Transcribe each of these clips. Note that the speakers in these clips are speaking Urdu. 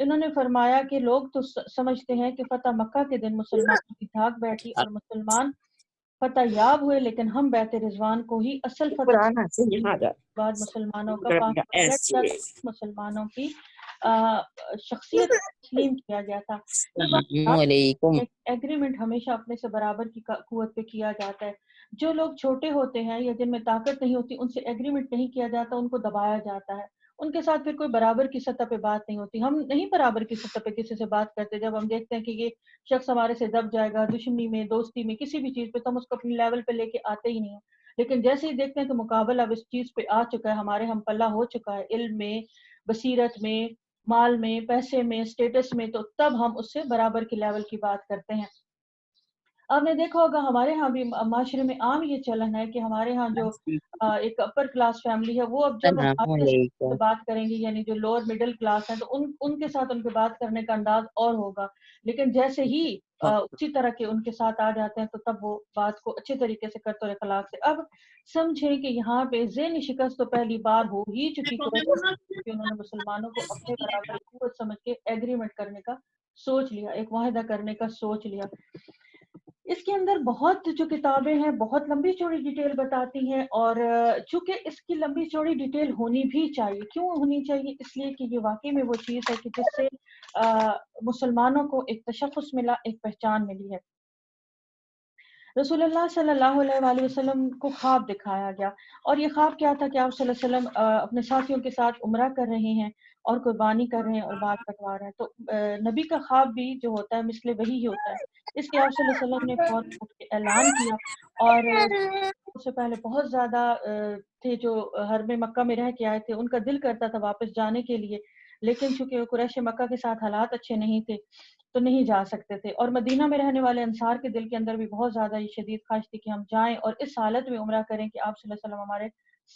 انہوں نے فرمایا کہ لوگ تو سمجھتے ہیں کہ فتح مکہ کے دن مسلمانوں کی دھاک بیٹھی اور مسلمان فتح یاب ہوئے، لیکن ہم بیت رضوان کو ہی اصل فتح بعد مسلمانوں کا پامپلیٹ کا مسلمانوں کی شخصیت تسلیم کیا گیا تھا۔ ایگریمنٹ ہمیشہ اپنے سے برابر کی قوت پہ کیا جاتا ہے۔ جو لوگ چھوٹے ہوتے ہیں یا جن میں طاقت نہیں ہوتی، ان سے ایگریمنٹ نہیں کیا جاتا، ان کو دبایا جاتا ہے، ان کے ساتھ پھر کوئی برابر کی سطح پہ بات نہیں ہوتی۔ ہم نہیں برابر کی سطح پہ کسی سے بات کرتے، جب ہم دیکھتے ہیں کہ یہ شخص ہمارے سے دب جائے گا، دشمنی میں، دوستی میں، کسی بھی چیز پہ، تو ہم اس کو اپنی لیول پہ لے کے آتے ہی نہیں ہیں۔ لیکن جیسے ہی دیکھتے ہیں کہ مقابلہ اب اس چیز پہ آ چکا ہے، ہمارے ہم پلہ ہو چکا ہے، علم میں، بصیرت میں، مال میں، پیسے میں، اسٹیٹس میں، تو تب ہم اس سے برابر کی لیول کی بات کرتے ہیں۔ آپ نے دیکھا ہوگا ہمارے ہاں بھی معاشرے میں عام یہ چلن ہے کہ ہمارے ہاں جو ایک اپر کلاس فیملی ہے، وہ اب جب ہمارے سے بات کریں گی، یعنی جو لوور مڈل کلاس ہے، تو ان کے ساتھ ان کے بات کرنے کا انداز اور ہوگا۔ لیکن جیسے ہی اسی طرح کے ان کے ساتھ آ جاتے ہیں، تو تب وہ بات کو اچھے طریقے سے کرتے اور اخلاق سے۔ اب سمجھیں کہ یہاں پہ ذہنی شکست تو پہلی بار ہو ہی چکی کہ انہوں نے مسلمانوں کو اپنے برابر قوت سمجھ کے ایگریمنٹ کرنے کا سوچ لیا، ایک معاہدہ کرنے کا سوچ لیا۔ اس کے اندر بہت جو کتابیں ہیں بہت لمبی چوڑی ڈیٹیل بتاتی ہیں، اور چونکہ اس کی لمبی چوڑی ڈیٹیل ہونی بھی چاہیے۔ کیوں ہونی چاہیے؟ اس لیے کہ یہ واقعی میں وہ چیز ہے کہ جس سے مسلمانوں کو ایک تشخص ملا، ایک پہچان ملی ہے۔ رسول اللہ صلی اللہ علیہ وآلہ وسلم کو خواب دکھایا گیا، اور یہ خواب کیا تھا کہ آپ صلی اللہ علیہ وسلم اپنے ساتھیوں کے ساتھ عمرہ کر رہے ہیں اور قربانی کر رہے ہیں اور بال کٹوا رہے ہیں۔ تو نبی کا خواب بھی جو ہوتا ہے مثل وہی ہی ہوتا ہے۔ اس کے آپ صلی اللہ علیہ وسلم نے فوراً اٹھ کے اعلان کیا، اور اس سے پہلے بہت زیادہ تھے جو حرم مکہ میں رہ کے آئے تھے، ان کا دل کرتا تھا واپس جانے کے لیے، لیکن چونکہ قریش مکہ کے ساتھ حالات اچھے نہیں تھے تو نہیں جا سکتے تھے۔ اور مدینہ میں رہنے والے انصار کے دل کے اندر بھی بہت زیادہ یہ شدید خواہش تھی کہ ہم جائیں اور اس حالت میں عمرہ کریں کہ آپ صلی اللہ علیہ وسلم ہمارے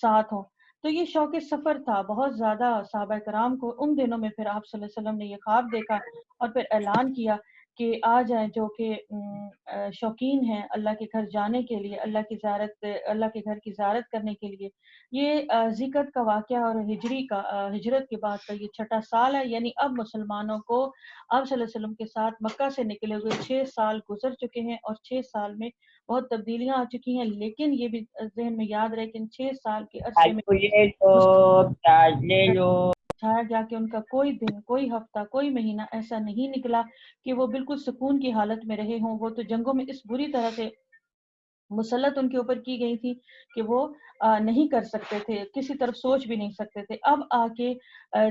ساتھ ہوں۔ تو یہ شوق سفر تھا بہت زیادہ صحابہ کرام کو۔ ان دنوں میں پھر آپ صلی اللہ علیہ وسلم نے یہ خواب دیکھا اور پھر اعلان کیا کہ آ جائیں جو کہ شوقین ہیں اللہ کے گھر جانے کے لیے، اللہ کے گھر کی زیارت کرنے کے لیے۔ یہ ذکر کا واقعہ اور ہجرت کے بعد کا یہ چھٹا سال ہے، یعنی اب مسلمانوں کو آپ صلی اللہ علیہ وسلم کے ساتھ مکہ سے نکلے ہوئے 6 سال گزر چکے ہیں، اور 6 سال میں بہت تبدیلیاں آ چکی ہیں۔ لیکن یہ بھی ذہن میں یاد رہے کہ ان 6 سال کے عرصے میں بتایا گیا کہ ان کا کوئی دن، کوئی ہفتہ، کوئی مہینہ ایسا نہیں نکلا کہ وہ بالکل سکون کی حالت میں رہے ہوں۔ وہ تو جنگوں میں اس بری طرح سے مسلط ان کے اوپر کی گئی تھی کہ وہ نہیں کر سکتے تھے، کسی طرف سوچ بھی نہیں سکتے تھے۔ اب آ کے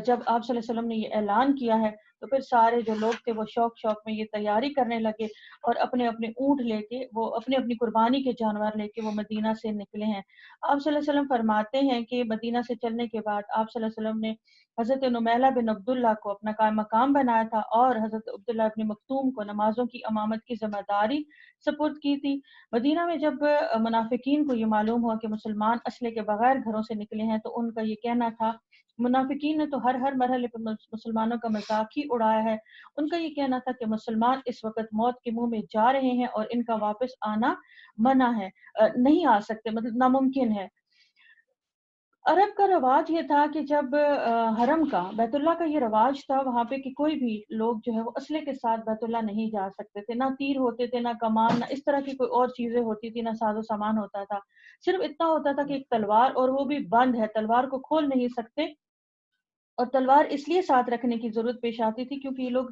جب آپ صلی اللہ علیہ وسلم نے یہ اعلان کیا ہے تو پھر سارے جو لوگ تھے وہ شوق میں یہ تیاری کرنے لگے، اور اپنے اپنے اونٹ لے کے، وہ اپنے اپنی قربانی کے جانور لے کے وہ مدینہ سے نکلے ہیں۔ آپ صلی اللہ علیہ وسلم فرماتے ہیں کہ مدینہ سے چلنے کے بعد آپ صلی اللہ علیہ وسلم نے حضرت نمیلہ بن عبداللہ کو اپنا قائم مقام بنایا تھا، اور حضرت عبداللہ بن مکتوم کو نمازوں کی امامت کی ذمہ داری سپرد کی تھی۔ مدینہ میں جب منافقین کو یہ معلوم ہوا کہ مسلمان اسلحے کے بغیر گھروں سے نکلے ہیں، تو ان کا یہ کہنا تھا، منافقین نے تو ہر مرحلے پر مسلمانوں کا مذاق ہی اڑایا ہے، ان کا یہ کہنا تھا کہ مسلمان اس وقت موت کے منہ میں جا رہے ہیں اور ان کا واپس آنا منع ہے، نہیں آ سکتے، مطلب ناممکن ہے۔ عرب کا رواج یہ تھا کہ جب حرم کا، بیت اللہ کا یہ رواج تھا وہاں پہ کہ کوئی بھی لوگ جو ہے وہ اسلحے کے ساتھ بیت اللہ نہیں جا سکتے تھے، نہ تیر ہوتے تھے، نہ کمان، نہ اس طرح کی کوئی اور چیزیں ہوتی تھی، نہ ساز و سامان ہوتا تھا۔ صرف اتنا ہوتا تھا کہ ایک تلوار، اور وہ بھی بند ہے، تلوار کو کھول نہیں سکتے، اور تلوار اس لیے ساتھ رکھنے کی ضرورت پیش آتی تھی کیونکہ یہ لوگ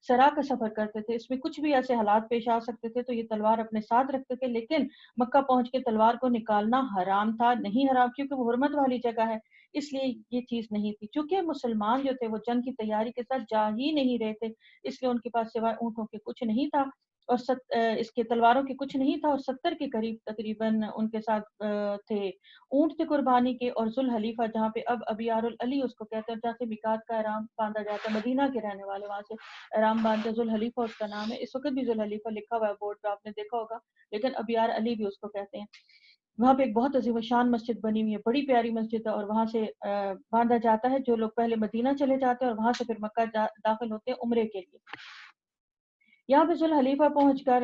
سرا کا سفر کرتے تھے، اس میں کچھ بھی ایسے حالات پیش آ سکتے تھے، تو یہ تلوار اپنے ساتھ رکھتے تھے۔ لیکن مکہ پہنچ کے تلوار کو نکالنا حرام تھا، نہیں حرام کیونکہ وہ حرمت والی جگہ ہے، اس لیے یہ چیز نہیں تھی۔ چونکہ مسلمان جو تھے وہ جنگ کی تیاری کے ساتھ جا ہی نہیں رہے تھے، اس لیے ان کے پاس سوائے اونٹوں کے کچھ نہیں تھا، اور اس کے تلواروں کے کچھ نہیں تھا، اور 70 کے قریب تقریباً ان کے ساتھ تھے اونٹ تھے قربانی کے، اور ذوالحلیفہ جہاں پہ اب ابیار العلی اس کو کہتے ہیں، جہاں سے میقات کا احرام باندھا جاتا ہے، مدینہ کے رہنے والے وہاں سے احرام باندھتے ہیں، ذوالحلیفہ اس کا نام ہے، اس وقت بھی ذوالحلیفہ لکھا ہوا ہے بورڈ پہ، آپ نے دیکھا ہوگا، لیکن ابیار علی بھی اس کو کہتے ہیں۔ وہاں پہ ایک بہت عظیم الشان مسجد بنی ہوئی ہے، بڑی پیاری مسجد ہے، اور وہاں سے باندھا جاتا ہے۔ جو لوگ پہلے مدینہ چلے جاتے ہیں اور وہاں سے پھر مکہ داخل ہوتے ہیں عمرے کے لیے، یہاں پہ ذوالحلیفہ پہنچ کر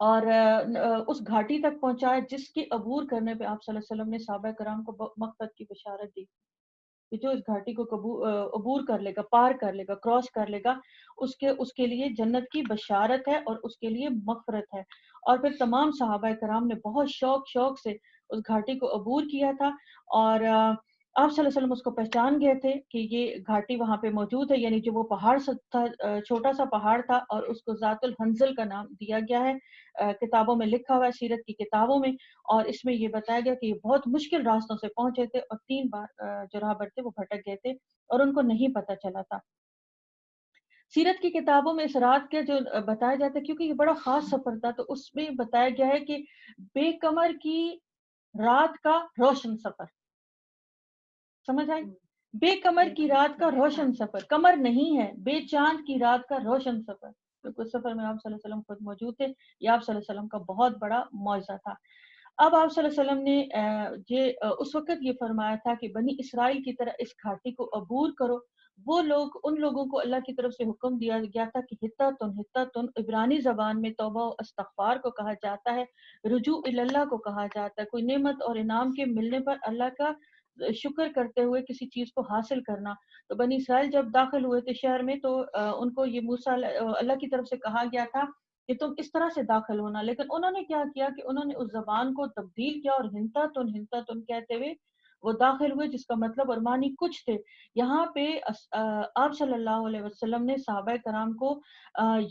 اور اس گھاٹی تک پہنچایا جس کے عبور کرنے پہ آپ صلی اللہ علیہ وسلم نے صحابہ کرام کو مغفرت کی بشارت دی کہ جو اس گھاٹی کو عبور کر لے گا، پار کر لے گا، کراس کر لے گا، اس کے لیے جنت کی بشارت ہے اور اس کے لیے مغفرت ہے۔ اور پھر تمام صحابہ کرام نے بہت شوق سے اس گھاٹی کو عبور کیا تھا، اور آپ صلی اللہ علیہ وسلم اس کو پہچان گئے تھے کہ یہ گھاٹی وہاں پہ موجود ہے، یعنی جو وہ پہاڑ تھا، چھوٹا سا پہاڑ تھا، اور اس کو ذات الحنزل کا نام دیا گیا ہے، کتابوں میں لکھا ہوا ہے، سیرت کی کتابوں میں، اور اس میں یہ بتایا گیا کہ یہ بہت مشکل راستوں سے پہنچے تھے، اور 3 بار جو راہبر تھے وہ بھٹک گئے تھے اور ان کو نہیں پتہ چلا تھا۔ سیرت کی کتابوں میں اس رات کے جو بتایا جاتا ہے، کیونکہ یہ بڑا خاص سفر تھا، تو اس میں بتایا گیا ہے کہ بے کمر کی رات کا روشن سفر، سمجھ آئی؟ بے کمر کی رات کا روشن سفر، کمر نہیں ہے، بے چاند کی رات کا روشن سفر، کیونکہ اس سفر میں آپ صلی اللہ علیہ وسلم خود موجود تھے، یہ آپ صلی اللہ علیہ وسلم کا بہت بڑا معجزہ تھا۔ اب آپ صلی اللہ علیہ وسلم نے اس وقت یہ فرمایا تھا کہ بنی اسرائیل کی طرح اس گھاٹی کو عبور کرو۔ وہ لوگ، ان لوگوں کو اللہ کی طرف سے حکم دیا گیا تھا کہ حتتن عبرانی زبان میں توبہ و استغفار کو کہا جاتا ہے، رجوع اللہ کو کہا جاتا ہے، کوئی نعمت اور انعام کے ملنے پر اللہ کا شکر کرتے ہوئے کسی چیز کو حاصل کرنا۔ تو بنی اسرائیل جب داخل ہوئے تھے شہر میں، تو ان کو یہ موسیٰ اللہ کی طرف سے کہا گیا تھا کہ تم اس طرح سے داخل ہونا، لیکن انہوں نے کیا کیا کہ انہوں نے اس زبان کو تبدیل کیا، اور ہنتا تن کہتے ہوئے وہ داخل ہوئے، جس کا مطلب اور معنی کچھ تھے۔ یہاں پہ آپ صلی اللہ علیہ وسلم نے صحابہ کرام کو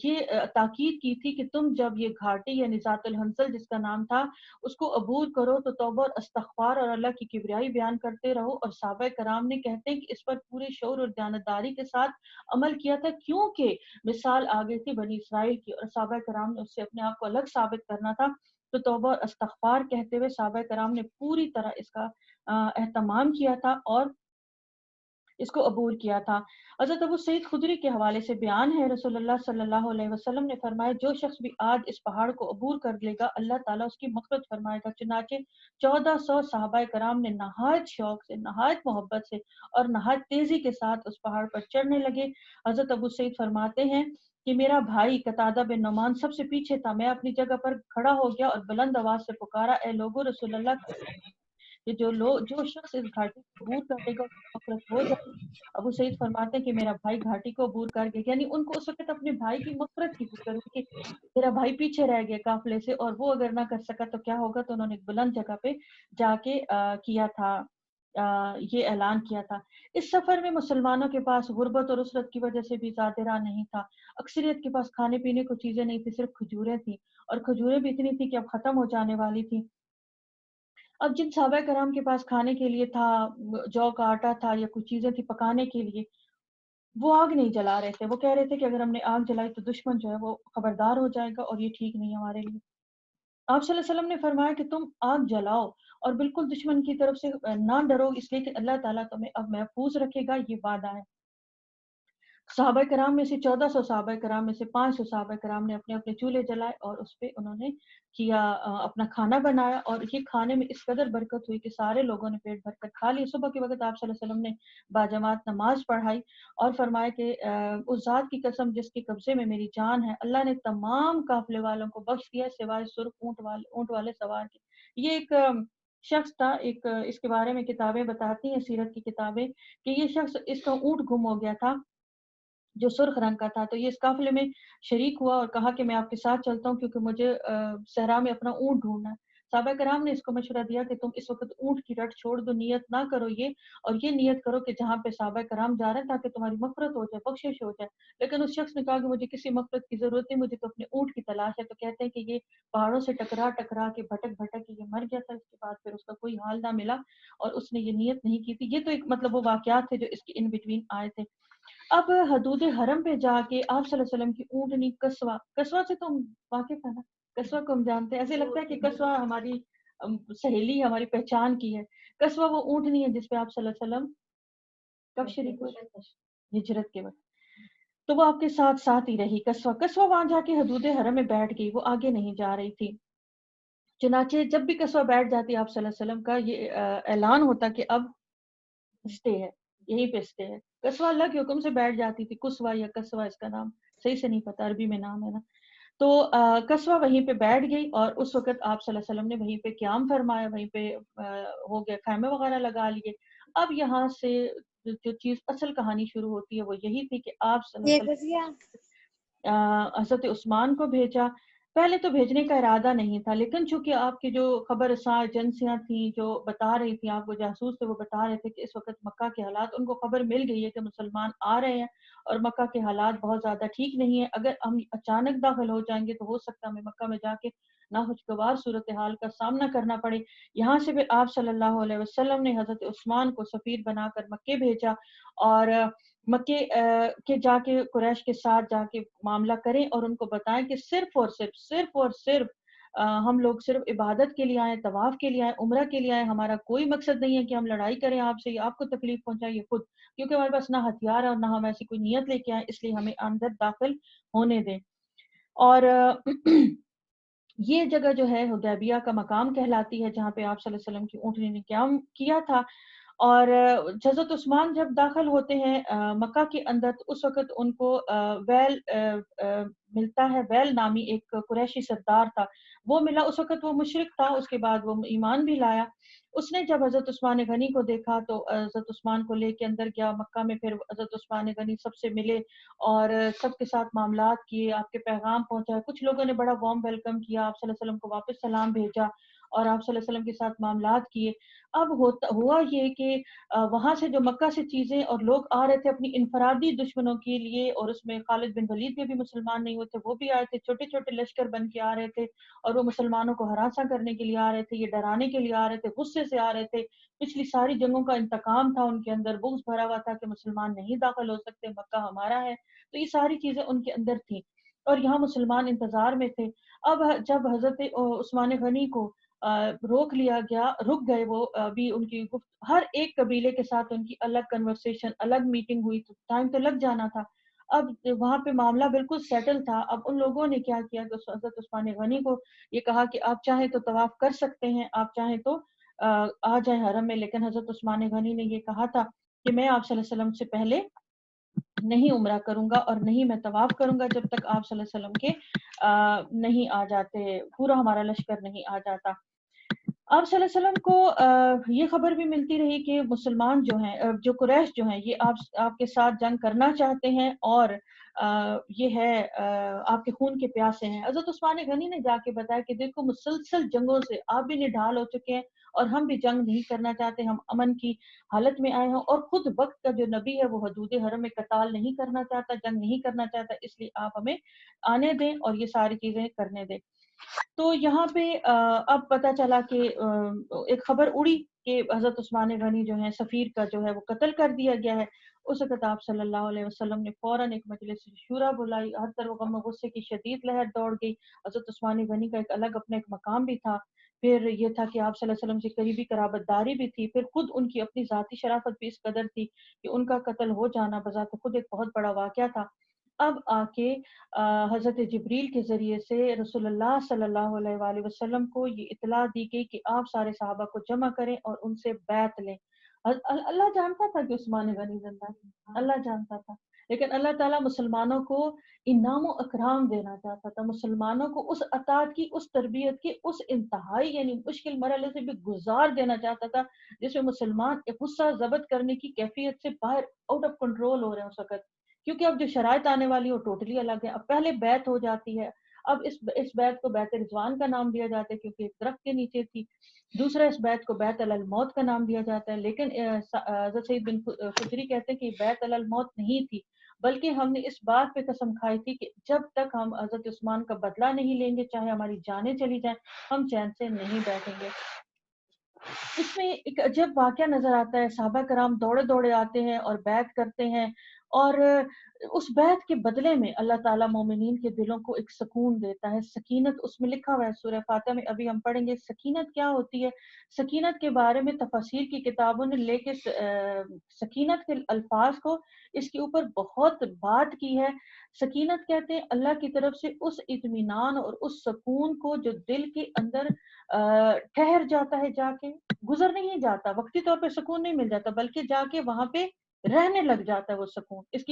یہ تاکید کی تھی کہ تم جب یہ گھاٹی یعنی ذات الحنزل جس کا نام تھا اس کو عبور کرو تو توبہ اور استغفار اور اللہ کی کبریائی بیان کرتے رہو، اور صحابہ کرام نے کہتے ہیں کہ اس پر پورے شعور اور دیانتداری کے ساتھ عمل کیا تھا، کیونکہ مثال آ گئی تھی بنی اسرائیل کی، اور صحابہ کرام نے اس سے اپنے آپ کو الگ ثابت کرنا تھا، تو توبہ اور استغفار کہتے ہوئے صحابہ کرام نے پوری طرح اس کا اہتمام کیا تھا اور اس کو عبور کیا تھا۔ حضرت ابو سعید خدری کے حوالے سے بیان ہے، رسول اللہ صلی اللہ علیہ وسلم نے فرمایا جو شخص بھی آج اس پہاڑ کو عبور کر لے گا اللہ تعالیٰ اس کی مغفرت فرمائے گا۔ چنانچہ 1400 صحابہ کرام نے نہایت شوق سے، نہایت محبت سے اور نہایت تیزی کے ساتھ اس پہاڑ پر چڑھنے لگے۔ حضرت ابو سعید فرماتے ہیں کہ میرا بھائی قتادہ بن نعمان سب سے پیچھے تھا، میں اپنی جگہ پر کھڑا ہو گیا اور بلند آواز سے پکارا، اے لوگو، رسول اللہ کہ جو شخص اس گھاٹی کو عبور کرے گا اس کی مغفرت ہو جائے گی۔ ابو سعید فرماتے ہیں کہ میرا بھائی گھاٹی کو عبور کر گیا، یعنی ان کو اس وقت اپنے بھائی کی مغفرت کی فکر ہوئی کہ میرا بھائی پیچھے رہ گیا قافلے سے، اور وہ اگر نہ کر سکا تو کیا ہوگا، تو انہوں نے ایک بلند جگہ پہ جا کے کیا تھا، یہ اعلان کیا تھا۔ اس سفر میں مسلمانوں کے پاس غربت اور اسرت کی وجہ سے بھی زیادہ راہ نہیں تھا، اکثریت کے پاس کھانے پینے کو چیزیں نہیں تھی، صرف کھجوریں تھیں، اور کھجوریں بھی اتنی تھی کہ اب ختم ہو جانے والی تھی۔ اب جن صحابہ کرام کے پاس کھانے کے لیے تھا، جو کا آٹا تھا یا کچھ چیزیں تھی پکانے کے لیے، وہ آگ نہیں جلا رہے تھے، وہ کہہ رہے تھے کہ اگر ہم نے آگ جلائی تو دشمن جو ہے وہ خبردار ہو جائے گا، اور یہ ٹھیک نہیں ہمارے لیے۔ آپ صلی اللہ علیہ وسلم نے فرمایا کہ تم آگ جلاؤ اور بالکل دشمن کی طرف سے نہ ڈرو، اس لیے کہ اللہ تعالیٰ تمہیں اب محفوظ رکھے گا، یہ وعدہ ہے۔ صحابہ کرام میں سے 1400 صحابہ کرام میں سے 500 صحابہ کرام نے اپنے اپنے چولہے جلائے، اور اس پہ انہوں نے کیا اپنا کھانا بنایا، اور یہ کھانے میں اس قدر برکت ہوئی کہ سارے لوگوں نے پیٹ بھر کر کھا لیا۔ صبح کے وقت آپ صلی اللہ علیہ وسلم نے باجماعت نماز پڑھائی اور فرمایا کہ اس ذات کی قسم جس کے قبضے میں میری جان ہے، اللہ نے تمام قافلے والوں کو بخش دیا سوائے سرخ اونٹ والے سوار کے۔ یہ ایک شخص تھا، اس کے بارے میں کتابیں بتاتی ہیں، سیرت کی کتابیں، کہ یہ شخص، اس کا اونٹ گم ہو گیا تھا جو سرخ رنگ کا تھا، تو یہ اس قافلے میں شریک ہوا اور کہا کہ میں آپ کے ساتھ چلتا ہوں کیونکہ مجھے صحرا میں اپنا اونٹ ڈھونڈنا ہے۔ صحابہ کرام نے اس کو مشورہ دیا کہ تم اس وقت اونٹ کی رٹ چھوڑ دو، نیت نہ کرو یہ، اور یہ نیت کرو کہ جہاں پہ صحابہ کرام جا رہے ہیں تاکہ تمہاری مغفرت ہو جائے، بخشش ہو جائے۔ لیکن اس شخص نے کہا کہ مجھے کسی مغفرت کی ضرورت نہیں، مجھے تو اپنے اونٹ کی تلاش ہے۔ تو کہتے ہیں کہ یہ پہاڑوں سے ٹکرا ٹکرا کے بھٹک بھٹک کے یہ مر گیا تھا، اس کے بعد پھر اس کا کوئی حال نہ ملا، اور اس نے یہ نیت نہیں کی تھی۔ یہ تو ایک مطلب وہ واقعات تھے جو اس کے ان بٹوین آئے تھے۔ اب حدود حرم پہ جا کے آپ صلی اللہ علیہ وسلم کی اونٹنی کسوا سے تو واقف ہے نا، کسوا کو ہم جانتے ہیں، ایسے لگتا ہے کہ کسوا ہماری سہیلی، ہماری پہچان کی ہے۔ کسوا وہ اونٹنی ہے جس پہ آپ صلی اللہ علیہ وسلم کب شریک ہوئے؟ ہجرت کے وقت، تو وہ آپ کے ساتھ ساتھ ہی رہی۔ کسوا وہاں جا کے حدود حرم میں بیٹھ گئی، وہ آگے نہیں جا رہی تھی۔ چنانچہ جب بھی کسوا بیٹھ جاتی آپ صلی اللہ علیہ وسلم کا یہ اعلان ہوتا کہ اب اسٹے ہے، یہیں پہ اسٹے ہے۔ کسوا اللہ کے حکم سے بیٹھ جاتی تھی، کسوا یا کسوا اس کا نام صحیح سے نہیں پتا، عربی میں نام ہے نا۔ تو کسوہ وہیں پہ بیٹھ گئی اور اس وقت آپ صلی اللہ علیہ وسلم نے وہیں پہ قیام فرمایا، وہیں پہ ہو گیا، خیمے وغیرہ لگا لیے۔ اب یہاں سے جو چیز اصل کہانی شروع ہوتی ہے وہ یہی تھی کہ آپ صلی اللہ یہ علیہ گزیا وسلم حضرت عثمان کو بھیجا۔ پہلے تو بھیجنے کا ارادہ نہیں تھا، لیکن چونکہ آپ کی جو خبر رساں ایجنسیاں تھیں جو بتا رہی تھیں، آپ کو جاسوس تھے، وہ بتا رہے تھے کہ اس وقت مکہ کے حالات، ان کو خبر مل گئی ہے کہ مسلمان آ رہے ہیں اور مکہ کے حالات بہت زیادہ ٹھیک نہیں ہے، اگر ہم اچانک داخل ہو جائیں گے تو ہو سکتا ہے ہمیں مکہ میں جا کے ناخوشگوار صورتحال کا سامنا کرنا پڑے۔ یہاں سے بھی آپ صلی اللہ علیہ وسلم نے حضرت عثمان کو سفیر بنا کر مکے بھیجا، اور مکے کے جا کے قریش کے ساتھ جا کے معاملہ کریں اور ان کو بتائیں کہ صرف ہم لوگ صرف عبادت کے لیے آئے، طواف کے لیے آئے، عمرہ کے لیے آئے، ہمارا کوئی مقصد نہیں ہے کہ ہم لڑائی کریں آپ سے یا آپ کو تکلیف پہنچائیں، یہ خود کیونکہ ہمارے پاس نہ ہتھیار ہے اور نہ ہم ایسی کوئی نیت لے کے آئے، اس لیے ہمیں اندر داخل ہونے دیں۔ اور یہ جگہ جو ہے حدیبیہ کا مقام کہلاتی ہے جہاں پہ آپ صلی اللہ علیہ وسلم کی اونٹنی نے قیام کیا تھا۔ اور حضرت عثمان جب داخل ہوتے ہیں مکہ کے اندر تو اس وقت ان کو ویل ملتا ہے، ویل نامی ایک قریشی سردار تھا، وہ ملا۔ اس وقت وہ مشرک تھا، اس کے بعد وہ ایمان بھی لایا۔ اس نے جب حضرت عثمان غنی کو دیکھا تو حضرت عثمان کو لے کے اندر گیا مکہ میں، پھر حضرت عثمان غنی سب سے ملے اور سب کے ساتھ معاملات کیے، آپ کے پیغام پہنچائے۔ کچھ لوگوں نے بڑا وارم ویلکم کیا، آپ صلی اللہ علیہ وسلم کو واپس سلام بھیجا اور آپ صلی اللہ علیہ وسلم کے ساتھ معاملات کیے۔ اب ہوا یہ کہ وہاں سے جو مکہ سے چیزیں اور لوگ آ رہے تھے اپنی انفرادی دشمنوں کے لیے، اور اس میں خالد بن ولید بھی مسلمان نہیں ہوئے تھے، وہ بھی آئے تھے، چھوٹے چھوٹے لشکر بن کے آ رہے تھے اور وہ مسلمانوں کو ہراساں کرنے کے لیے آ رہے تھے، یہ ڈرانے کے لیے آ رہے تھے، غصے سے آ رہے تھے، پچھلی ساری جنگوں کا انتقام تھا ان کے اندر، بغض بھرا ہوا تھا کہ مسلمان نہیں داخل ہو سکتے، مکہ ہمارا ہے، تو یہ ساری چیزیں ان کے اندر تھیں اور یہاں مسلمان انتظار میں تھے۔ اب جب حضرت عثمان غنی کو روک لیا گیا، رک گئے وہ، ابھی ان کی ہر ایک قبیلے کے ساتھ ان کی الگ کنورسیشن، الگ میٹنگ ہوئی، تو ٹائم تو لگ جانا تھا۔ اب وہاں پہ معاملہ بالکل سیٹل تھا۔ اب ان لوگوں نے کیا کیا کہ حضرت عثمان غنی کو یہ کہا کہ آپ چاہیں تو طواف کر سکتے ہیں، آپ چاہیں تو آ جائیں حرم میں، لیکن حضرت عثمان غنی نے یہ کہا تھا کہ میں آپ صلی اللہ علیہ وسلم سے پہلے نہیں عمرہ کروں گا اور نہیں میں طواف کروں گا جب تک آپ صلی اللہ علیہ وسلم کے نہیں آ جاتے، پورا ہمارا لشکر نہیں آ جاتا۔ آپ صلی اللہ علیہ وسلم کو یہ خبر بھی ملتی رہی کہ مسلمان جو ہیں، جو قریش جو ہیں، یہ آپ کے ساتھ جنگ کرنا چاہتے ہیں اور یہ ہے آپ کے خون کے پیاسے ہیں۔ حضرت عثمان غنی نے جا کے بتایا کہ دیکھو مسلسل جنگوں سے آپ بھی نڈھال ہو چکے ہیں اور ہم بھی جنگ نہیں کرنا چاہتے، ہم امن کی حالت میں آئے ہیں اور خود وقت کا جو نبی ہے وہ حدود حرم میں قتال نہیں کرنا چاہتا، جنگ نہیں کرنا چاہتا، اس لیے آپ ہمیں آنے دیں اور یہ ساری چیزیں کرنے دیں۔ تو یہاں پہ اب پتہ چلا کہ ایک خبر اڑی کہ حضرت عثمان غنی جو ہے سفیر کا جو ہے وہ قتل کر دیا گیا ہے۔ اس وقت آپ صلی اللہ علیہ وسلم نے فوراً ایک مجلس شورا بلائی، ہر طرف غم و غصے کی شدید لہر دوڑ گئی۔ حضرت عثمان غنی کا ایک الگ اپنا ایک مقام بھی تھا، پھر یہ تھا کہ آپ صلی اللہ علیہ وسلم سے قریبی قرابت داری بھی تھی، پھر خود ان کی اپنی ذاتی شرافت بھی اس قدر تھی کہ ان کا قتل ہو جانا بذات خود ایک بہت بڑا واقعہ تھا۔ اب آ کے حضرت جبریل کے ذریعے سے رسول اللہ صلی اللہ علیہ وآلہ وسلم کو یہ اطلاع دی گئی کہ آپ سارے صحابہ کو جمع کریں اور ان سے بیعت لیں۔ اللہ جانتا تھا کہ عثمان غنی زندہ ہے، اللہ جانتا تھا، لیکن اللہ تعالیٰ مسلمانوں کو انعام و اکرام دینا چاہتا تھا، مسلمانوں کو اس اطاعت کی، اس تربیت کی، اس انتہائی یعنی مشکل مرحلے سے بھی گزار دینا چاہتا تھا جس میں مسلمان ایک غصہ ضبط کرنے کی کیفیت سے باہر آؤٹ آف کنٹرول ہو رہے ہیں اس وقت، کیونکہ اب جو شرائط آنے والی ہے وہ ٹوٹلی الگ ہے۔ اب پہلے بیعت ہو جاتی ہے، اب اس بیعت کو بیعت رضوان کا نام دیا جاتا ہے کیونکہ ایک درخت کے نیچے تھی، دوسرا اس بیعت کو بیعت علی الموت کا نام دیا جاتا ہے، لیکن حضرت سعید بن خدری کہتے ہیں کہ بیعت علی الموت نہیں تھی، بلکہ ہم نے اس بات پہ قسم کھائی تھی کہ جب تک ہم حضرت عثمان کا بدلہ نہیں لیں گے، چاہے ہماری جانیں چلی جائیں، ہم چین سے نہیں بیٹھیں گے۔ اس میں ایک عجب واقعہ نظر آتا ہے، صحابہ کرام دوڑے دوڑے آتے ہیں اور بیعت کرتے ہیں، اور اس بیعت کے بدلے میں اللہ تعالیٰ مومنین کے دلوں کو ایک سکون دیتا ہے، سکینت اس میں لکھا ہوا ہے سورہ فاتحہ میں، ابھی ہم پڑھیں گے سکینت کیا ہوتی ہے۔ سکینت کے بارے میں تفاسیر کی کتابوں نے لے کے سکینت کے الفاظ کو اس کے اوپر بہت بات کی ہے۔ سکینت کہتے ہیں اللہ کی طرف سے اس اطمینان اور اس سکون کو جو دل کے اندر ٹھہر جاتا ہے، جا کے گزر نہیں جاتا، وقتی طور پہ سکون نہیں مل جاتا، بلکہ جا کے وہاں پہ رہنے لگ جاتا ہے وہ سکون، اس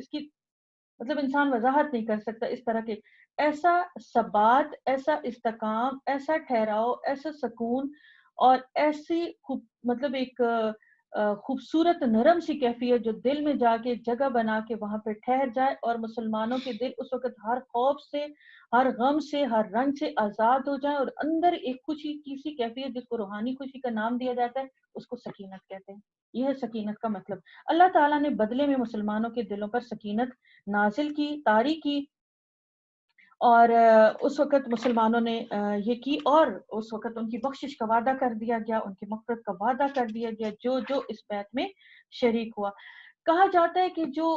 کی مطلب انسان وضاحت نہیں کر سکتا اس طرح کے ایسا ثبات، ایسا استحکام، ایسا ٹھہراؤ، ایسا سکون اور ایسی مطلب ایک خوبصورت نرم سی کیفیت جو دل میں جا کے جگہ بنا کے وہاں پہ ٹھہر جائے، اور مسلمانوں کے دل اس وقت ہر خوف سے، ہر غم سے، ہر رنج سے آزاد ہو جائیں، اور اندر ایک خوشی کی سی کیفیت جس کو روحانی خوشی کا نام دیا جاتا ہے، اس کو سکینت کہتے ہیں۔ یہ ہے سکینت کا مطلب۔ اللہ تعالیٰ نے بدلے میں مسلمانوں کے دلوں پر سکینت نازل کی، طاری کی، اور اس وقت مسلمانوں نے یہ کی، اور اس وقت ان کی بخشش کا وعدہ کر دیا گیا، ان کی مغفرت کا وعدہ کر دیا گیا جو جو اس بیعت میں شریک ہوا۔ کہا جاتا ہے کہ جو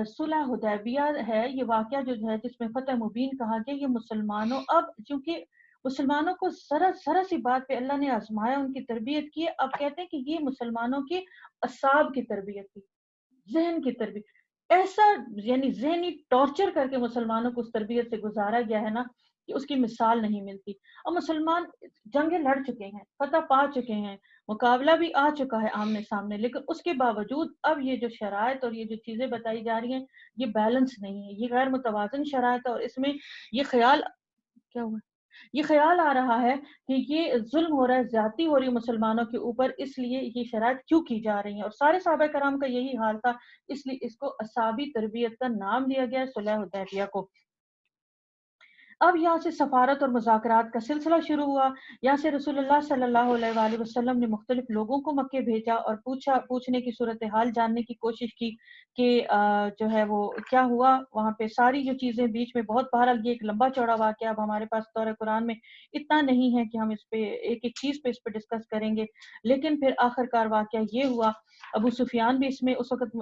صلح حدیبیہ ہے، یہ واقعہ جو ہے جس میں فتح مبین کہا گیا، یہ مسلمانوں، اب چونکہ مسلمانوں کو ذرا ذرا سی بات پہ اللہ نے آزمایا، ان کی تربیت کی، اب کہتے ہیں کہ یہ مسلمانوں کی اعصاب کی تربیت کی، ذہن کی تربیت، ایسا یعنی ذہنی ٹارچر کر کے مسلمانوں کو اس تربیت سے گزارا گیا ہے نا کہ اس کی مثال نہیں ملتی۔ اور مسلمان جنگیں لڑ چکے ہیں، فتح پا چکے ہیں، مقابلہ بھی آ چکا ہے آمنے سامنے، لیکن اس کے باوجود اب یہ جو شرائط اور یہ جو چیزیں بتائی جا رہی ہیں، یہ بیلنس نہیں ہے، یہ غیر متوازن شرائط ہے، اور اس میں یہ خیال کیا ہوا، یہ خیال آ رہا ہے کہ یہ ظلم ہو رہا ہے، زیادتی ہو رہی ہے مسلمانوں کے اوپر، اس لیے یہ شرائط کیوں کی جا رہی ہیں، اور سارے صحابہ کرام کا یہی حال تھا، اس لیے اس کو اصحابی تربیت کا نام دیا گیا ہے، صلح حدیبیہ کو۔ اب یہاں سے سفارت اور مذاکرات کا سلسلہ شروع ہوا۔ یہاں سے رسول اللہ صلی اللہ علیہ وآلہ وسلم نے مختلف لوگوں کو مکے بھیجا اور پوچھنے کی صورتحال جاننے کی کوشش کی کہ جو ہے وہ کیا ہوا وہاں پہ، ساری جو چیزیں بیچ میں، بہت بہرحال یہ ایک لمبا چوڑا واقعہ، اب ہمارے پاس طور قرآن میں اتنا نہیں ہے کہ ہم اس پہ ایک ایک چیز پہ اس پہ ڈسکس کریں گے، لیکن پھر آخر کار واقعہ یہ ہوا، ابو سفیان بھی اس میں اس وقت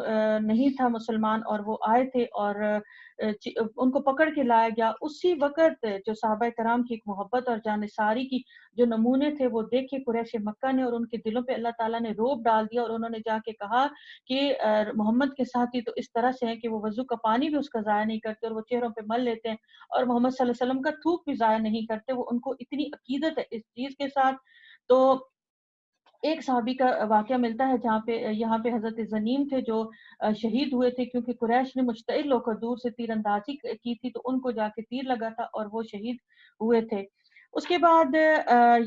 نہیں تھا مسلمان، اور وہ آئے تھے، اور ان کو پکڑ کے لایا گیا۔ اسی وقت جو صحابہ کرام کی ایک محبت اور جانثاری کی جو نمونے تھے وہ دیکھے قریش مکہ نے، اور ان کے دلوں پہ اللہ تعالیٰ نے روب ڈال دیا، اور انہوں نے جا کے کہا کہ محمد کے ساتھی تو اس طرح سے ہیں کہ وہ وضو کا پانی بھی اس کا ضائع نہیں کرتے، اور وہ چہروں پہ مل لیتے ہیں، اور محمد صلی اللہ علیہ وسلم کا تھوک بھی ضائع نہیں کرتے، وہ ان کو اتنی عقیدت ہے اس چیز کے ساتھ۔ تو ایک صحابی کا واقعہ ملتا ہے جہاں پہ یہاں پہ حضرت زنیم تھے جو شہید ہوئے تھے، کیونکہ قریش نے مشتعل ہو کر دور سے تیر اندازی کی تھی، تو ان کو جا کے تیر لگا تھا اور وہ شہید ہوئے تھے۔ اس کے بعد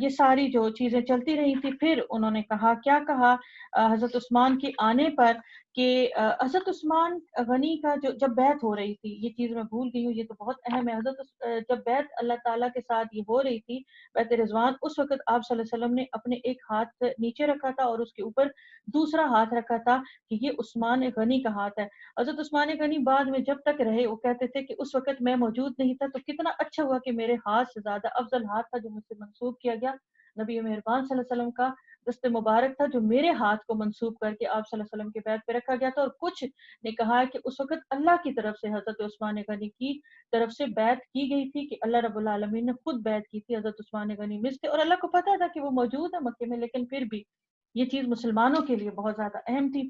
یہ ساری جو چیزیں چلتی رہی تھی، پھر انہوں نے کہا، کیا کہا حضرت عثمان کے آنے پر کہ حضرت عثمان غنی کا جو جب بیعت ہو رہی تھی، یہ چیز میں بھول گئی ہوں، یہ تو بہت اہم ہے، جب بیعت اللہ تعالیٰ کے ساتھ یہ ہو رہی تھی، بیعت رضوان، اس وقت آپ صلی اللہ علیہ وسلم نے اپنے ایک ہاتھ نیچے رکھا تھا اور اس کے اوپر دوسرا ہاتھ رکھا تھا کہ یہ عثمان غنی کا ہاتھ ہے۔ حضرت عثمان غنی بعد میں جب تک رہے وہ کہتے تھے کہ اس وقت میں موجود نہیں تھا، تو کتنا اچھا ہوا کہ میرے ہاتھ سے زیادہ افضل ہاتھ تھا جو مجھ سے منسوب کیا گیا، نبی مہربان صلی اللہ علیہ وسلم کا دست مبارک تھا جو میرے ہاتھ کو منسوب کر کے آپ صلی اللہ علیہ وسلم کے بیعت پہ رکھا گیا تھا۔ اور کچھ نے کہا ہے کہ اس وقت اللہ کی طرف سے حضرت عثمان غنی کی طرف سے بیعت کی گئی تھی، کہ اللہ رب العالمین نے خود بیعت کی تھی حضرت عثمان غنی مس تھے، اور اللہ کو پتا تھا کہ وہ موجود ہے مکے میں، لیکن پھر بھی یہ چیز مسلمانوں کے لیے بہت زیادہ اہم تھی۔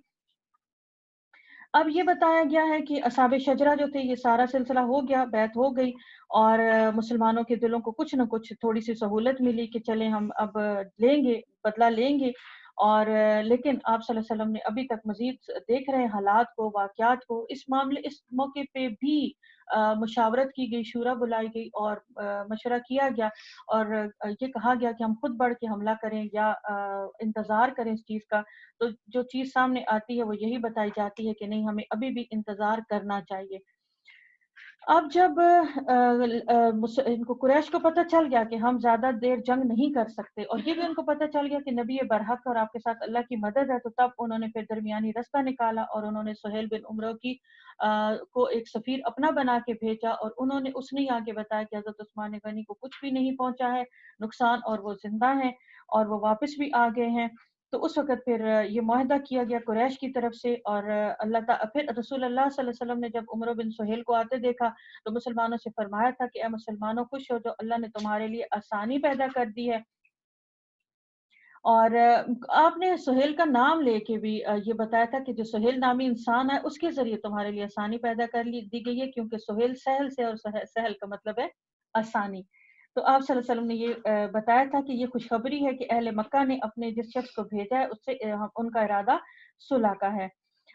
اب یہ بتایا گیا ہے کہ اصحاب شجرہ جو تھے، یہ سارا سلسلہ ہو گیا، بیعت ہو گئی، اور مسلمانوں کے دلوں کو کچھ نہ کچھ تھوڑی سی سہولت ملی کہ چلیں ہم اب لیں گے، بدلہ لیں گے، اور لیکن آپ صلی اللہ علیہ وسلم نے ابھی تک مزید دیکھ رہے ہیں حالات کو، واقعات کو، اس موقع پہ بھی مشاورت کی گئی، شورا بلائی گئی، اور مشورہ کیا گیا، اور یہ کہا گیا کہ ہم خود بڑھ کے حملہ کریں یا انتظار کریں اس چیز کا۔ تو جو چیز سامنے آتی ہے وہ یہی بتائی جاتی ہے کہ نہیں، ہمیں ابھی بھی انتظار کرنا چاہیے۔ اب جب ان کو قریش کو پتہ چل گیا کہ ہم زیادہ دیر جنگ نہیں کر سکتے، اور یہ بھی ان کو پتہ چل گیا کہ نبی برحق اور آپ کے ساتھ اللہ کی مدد ہے، تو تب انہوں نے پھر درمیانی رستہ نکالا، اور انہوں نے سہیل بن عمرو کو ایک سفیر اپنا بنا کے بھیجا، اور اس نے آگے بتایا کہ حضرت عثمان غنی کو کچھ بھی نہیں پہنچا ہے نقصان، اور وہ زندہ ہیں، اور وہ واپس بھی آ گئے ہیں۔ تو اس وقت پھر یہ معاہدہ کیا گیا قریش کی طرف سے، اور اللہ تعالیٰ پھر رسول اللہ صلی اللہ علیہ وسلم نے جب عمرو بن سہیل کو آتے دیکھا تو مسلمانوں سے فرمایا تھا کہ اے مسلمانوں، خوش ہو جو اللہ نے تمہارے لیے آسانی پیدا کر دی ہے، اور آپ نے سہیل کا نام لے کے بھی یہ بتایا تھا کہ جو سہیل نامی انسان ہے اس کے ذریعے تمہارے لیے آسانی پیدا دی گئی ہے، کیونکہ سہیل سہل سے، اور سہل کا مطلب ہے آسانی۔ تو آپ صلی اللہ علیہ وسلم نے یہ بتایا تھا کہ یہ خوشخبری ہے کہ اہل مکہ نے اپنے جس شخص کو بھیجا ہے اس سے ان کا ارادہ صلح کا ہے۔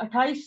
28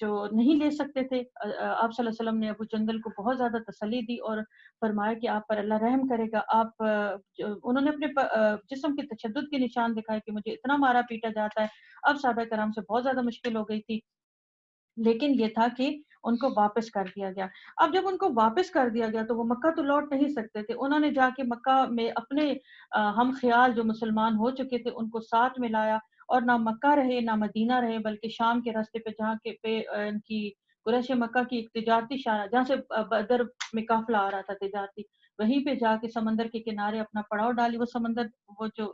جو نہیں لے سکتے تھے، آپ صلی اللہ علیہ وسلم نے ابو جندل کو بہت زیادہ تسلی دی اور فرمایا کہ آپ پر اللہ رحم کرے گا. انہوں نے اپنے جسم کے تشدد کے نشان دکھائے کہ مجھے اتنا مارا پیٹا جاتا ہے. اب صحابہ کرام سے بہت زیادہ مشکل ہو گئی تھی، لیکن یہ تھا کہ ان کو واپس کر دیا گیا. اب جب ان کو واپس کر دیا گیا تو وہ مکہ تو لوٹ نہیں سکتے تھے. انہوں نے جا کے مکہ میں اپنے ہم خیال جو مسلمان ہو چکے تھے ان کو ساتھ میں لایا، اور نہ مکہ رہے نہ مدینہ رہے، بلکہ شام کے راستے پہ جہاں کے پہ ان کی قریش مکہ کی ایک تجارتی شاہراہ جہاں سے بدر میں قافلہ آ رہا تھا تجارتی، وہیں پہ جا کے سمندر کے کنارے اپنا پڑاؤ ڈالی. وہ سمندر، وہ جو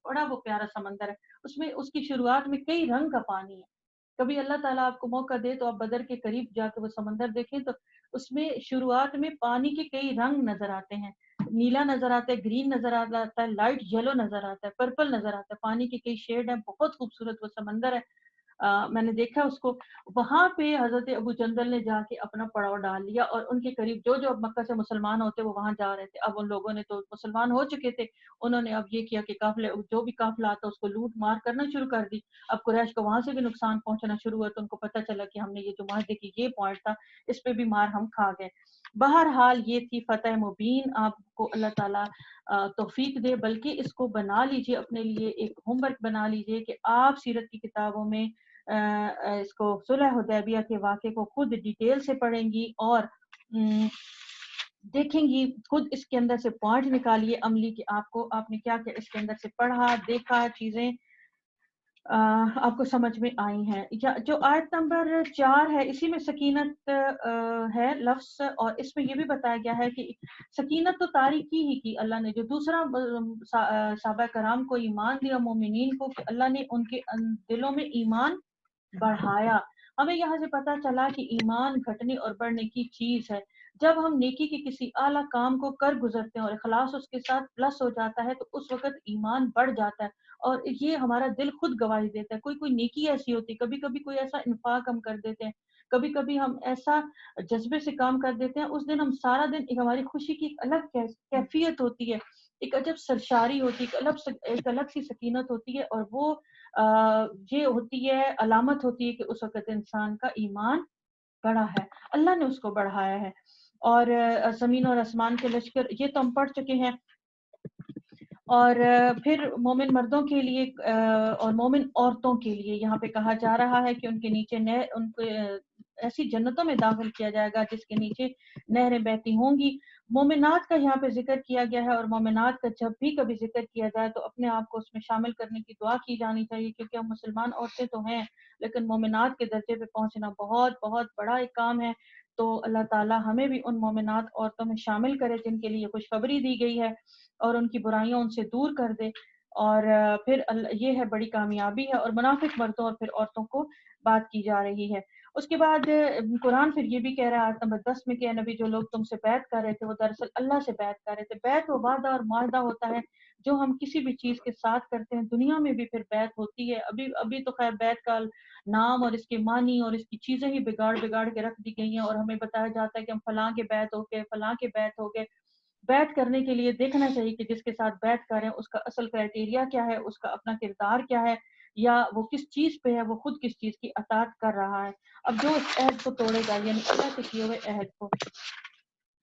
بڑا وہ پیارا سمندر ہے، اس میں اس کی شروعات میں کئی رنگ کا پانی ہے. کبھی اللہ تعالیٰ آپ کو موقع دے تو آپ بدر کے قریب جا کے وہ سمندر دیکھیں تو اس میں شروعات میں پانی کے کئی رنگ نظر آتے ہیں. نیلا نظر آتا ہے، گرین نظر آتا ہے، لائٹ یلو نظر آتا ہے، پرپل نظر آتا ہے. پانی کے کئی شیڈ ہیں، بہت خوبصورت وہ سمندر ہے. میں نے دیکھا اس کو. وہاں پہ حضرت ابو جندل نے جا کے اپنا پڑاؤ ڈال لیا، اور ان کے قریب جو جو اب مکہ سے مسلمان ہوتے وہ وہاں جا رہے تھے. اب ان لوگوں نے تو مسلمان ہو چکے تھے، انہوں نے اب یہ کیا کہ قافلے جو بھی قافلہ آتا اس کو لوٹ مار کرنا شروع کر دی. اب قریش کو وہاں سے بھی نقصان پہنچنا شروع ہوا، تو ان کو پتہ چلا کہ ہم نے یہ جو معاہدے کی یہ پوائنٹ تھا اس پہ بھی مار ہم کھا گئے. بہرحال یہ تھی فتح مبین. آپ کو اللہ تعالیٰ توفیق دے، بلکہ اس کو بنا لیجئے اپنے لیے ایک ہوم ورک بنا لیجئے کہ آپ سیرت کی کتابوں میں اس کو صلح حدیبیہ کے واقعے کو خود ڈیٹیل سے پڑھیں گی اور دیکھیں گی، خود اس کے اندر سے پوائنٹ نکالیے عملی کہ آپ نے کیا کیا اس کے اندر سے پڑھا دیکھا، چیزیں آپ کو سمجھ میں آئی ہیں. جو آیت نمبر 4 ہے اسی میں سکینت ہے لفظ، اور اس میں یہ بھی بتایا گیا ہے کہ سکینت تو تاریکی ہی کی اللہ نے. جو دوسرا صحابہ کرام کو ایمان دیا، مومنین کو، کہ اللہ نے ان کے دلوں میں ایمان بڑھایا. ہمیں یہاں سے پتہ چلا کہ ایمان گھٹنے اور بڑھنے کی چیز ہے. جب ہم نیکی کے کسی اعلیٰ کام کو کر گزرتے ہیں اور اخلاص اس کے ساتھ پلس ہو جاتا ہے تو اس وقت ایمان بڑھ جاتا ہے، اور یہ ہمارا دل خود گواہی دیتا ہے. کوئی نیکی ایسی ہوتی، کبھی کبھی کوئی ایسا انفاق ہم کر دیتے ہیں، کبھی کبھی ہم ایسا جذبے سے کام کر دیتے ہیں، اس دن ہم سارا دن ایک ہماری خوشی کی ایک الگ کیفیت ہوتی ہے، ایک عجب سرشاری ہوتی ہے، ایک الگ سی سکینت ہوتی ہے. اور وہ یہ ہوتی ہے، علامت ہوتی ہے کہ اس وقت انسان کا ایمان بڑھا ہے، اللہ نے اس کو بڑھایا ہے. اور زمین اور آسمان کے لشکر یہ تو ہم پڑھ چکے ہیں. اور پھر مومن مردوں کے لیے اور مومن عورتوں کے لیے یہاں پہ کہا جا رہا ہے کہ ان کے نیچے ان کو ایسی جنتوں میں داخل کیا جائے گا جس کے نیچے نہریں بہتی ہوں گی. مومنات کا یہاں پہ ذکر کیا گیا ہے، اور مومنات کا جب بھی کبھی ذکر کیا جائے تو اپنے آپ کو اس میں شامل کرنے کی دعا کی جانی چاہیے، کیونکہ ہم مسلمان عورتیں تو ہیں لیکن مومنات کے درجے پہ پہنچنا بہت بہت بڑا ایک کام ہے. تو اللہ تعالی ہمیں بھی ان مومنات عورتوں میں شامل کرے جن کے لیے خوشخبری دی گئی ہے، اور ان کی برائیوں ان سے دور کر دے. اور پھر یہ ہے بڑی کامیابی ہے. اور منافق مردوں اور پھر عورتوں کو بات کی جا رہی ہے. اس کے بعد قرآن پھر یہ بھی کہہ رہا ہے آیت نمبر 10 میں کہ اے نبی جو لوگ تم سے بیعت کر رہے تھے وہ دراصل اللہ سے بیعت کر رہے تھے. بیعت و وعدہ اور معاہدہ ہوتا ہے جو ہم کسی بھی چیز کے ساتھ کرتے ہیں. دنیا میں بھی پھر بیعت ہوتی ہے. ابھی تو خیر بیعت کا نام اور اس کے معنی اور اس کی چیزیں ہی بگاڑ کے رکھ دی گئی ہیں، اور ہمیں بتایا جاتا ہے کہ ہم فلاں کے بیعت ہو گئے، فلاں کے بیعت ہو گئے. بیعت کرنے کے لیے دیکھنا چاہیے کہ جس کے ساتھ بیعت کریں اس کا اصل کرائٹیریا کیا ہے، اس کا اپنا کردار کیا ہے، یا وہ کس چیز پہ ہے، وہ خود کس چیز کی اطاعت کر رہا ہے. اب جو اس عہد کو توڑے گا یعنی اللہ سے کیے ہوئے عہد کو،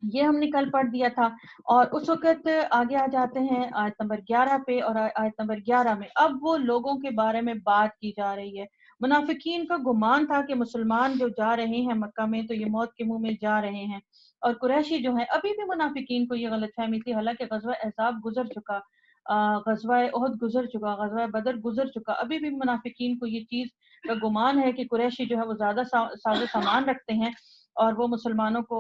یہ ہم نے کل پڑھ دیا تھا. اور اس وقت آگے آ جاتے ہیں آیت نمبر 11 پہ، اور آیت نمبر 11 میں اب وہ لوگوں کے بارے میں بات کی جا رہی ہے. منافقین کا گمان تھا کہ مسلمان جو جا رہے ہیں مکہ میں تو یہ موت کے منہ میں جا رہے ہیں، اور قریشی جو ہیں ابھی بھی منافقین کو یہ غلط فہمی تھی. حالانکہ غزوہ احزاب گزر چکا، غزوہ احد گزر چکا، غزوہ بدر گزر چکا، ابھی بھی منافقین کو یہ چیز کا گمان ہے کہ قریشی جو ہے وہ زیادہ ساز و سامان رکھتے ہیں اور وہ مسلمانوں کو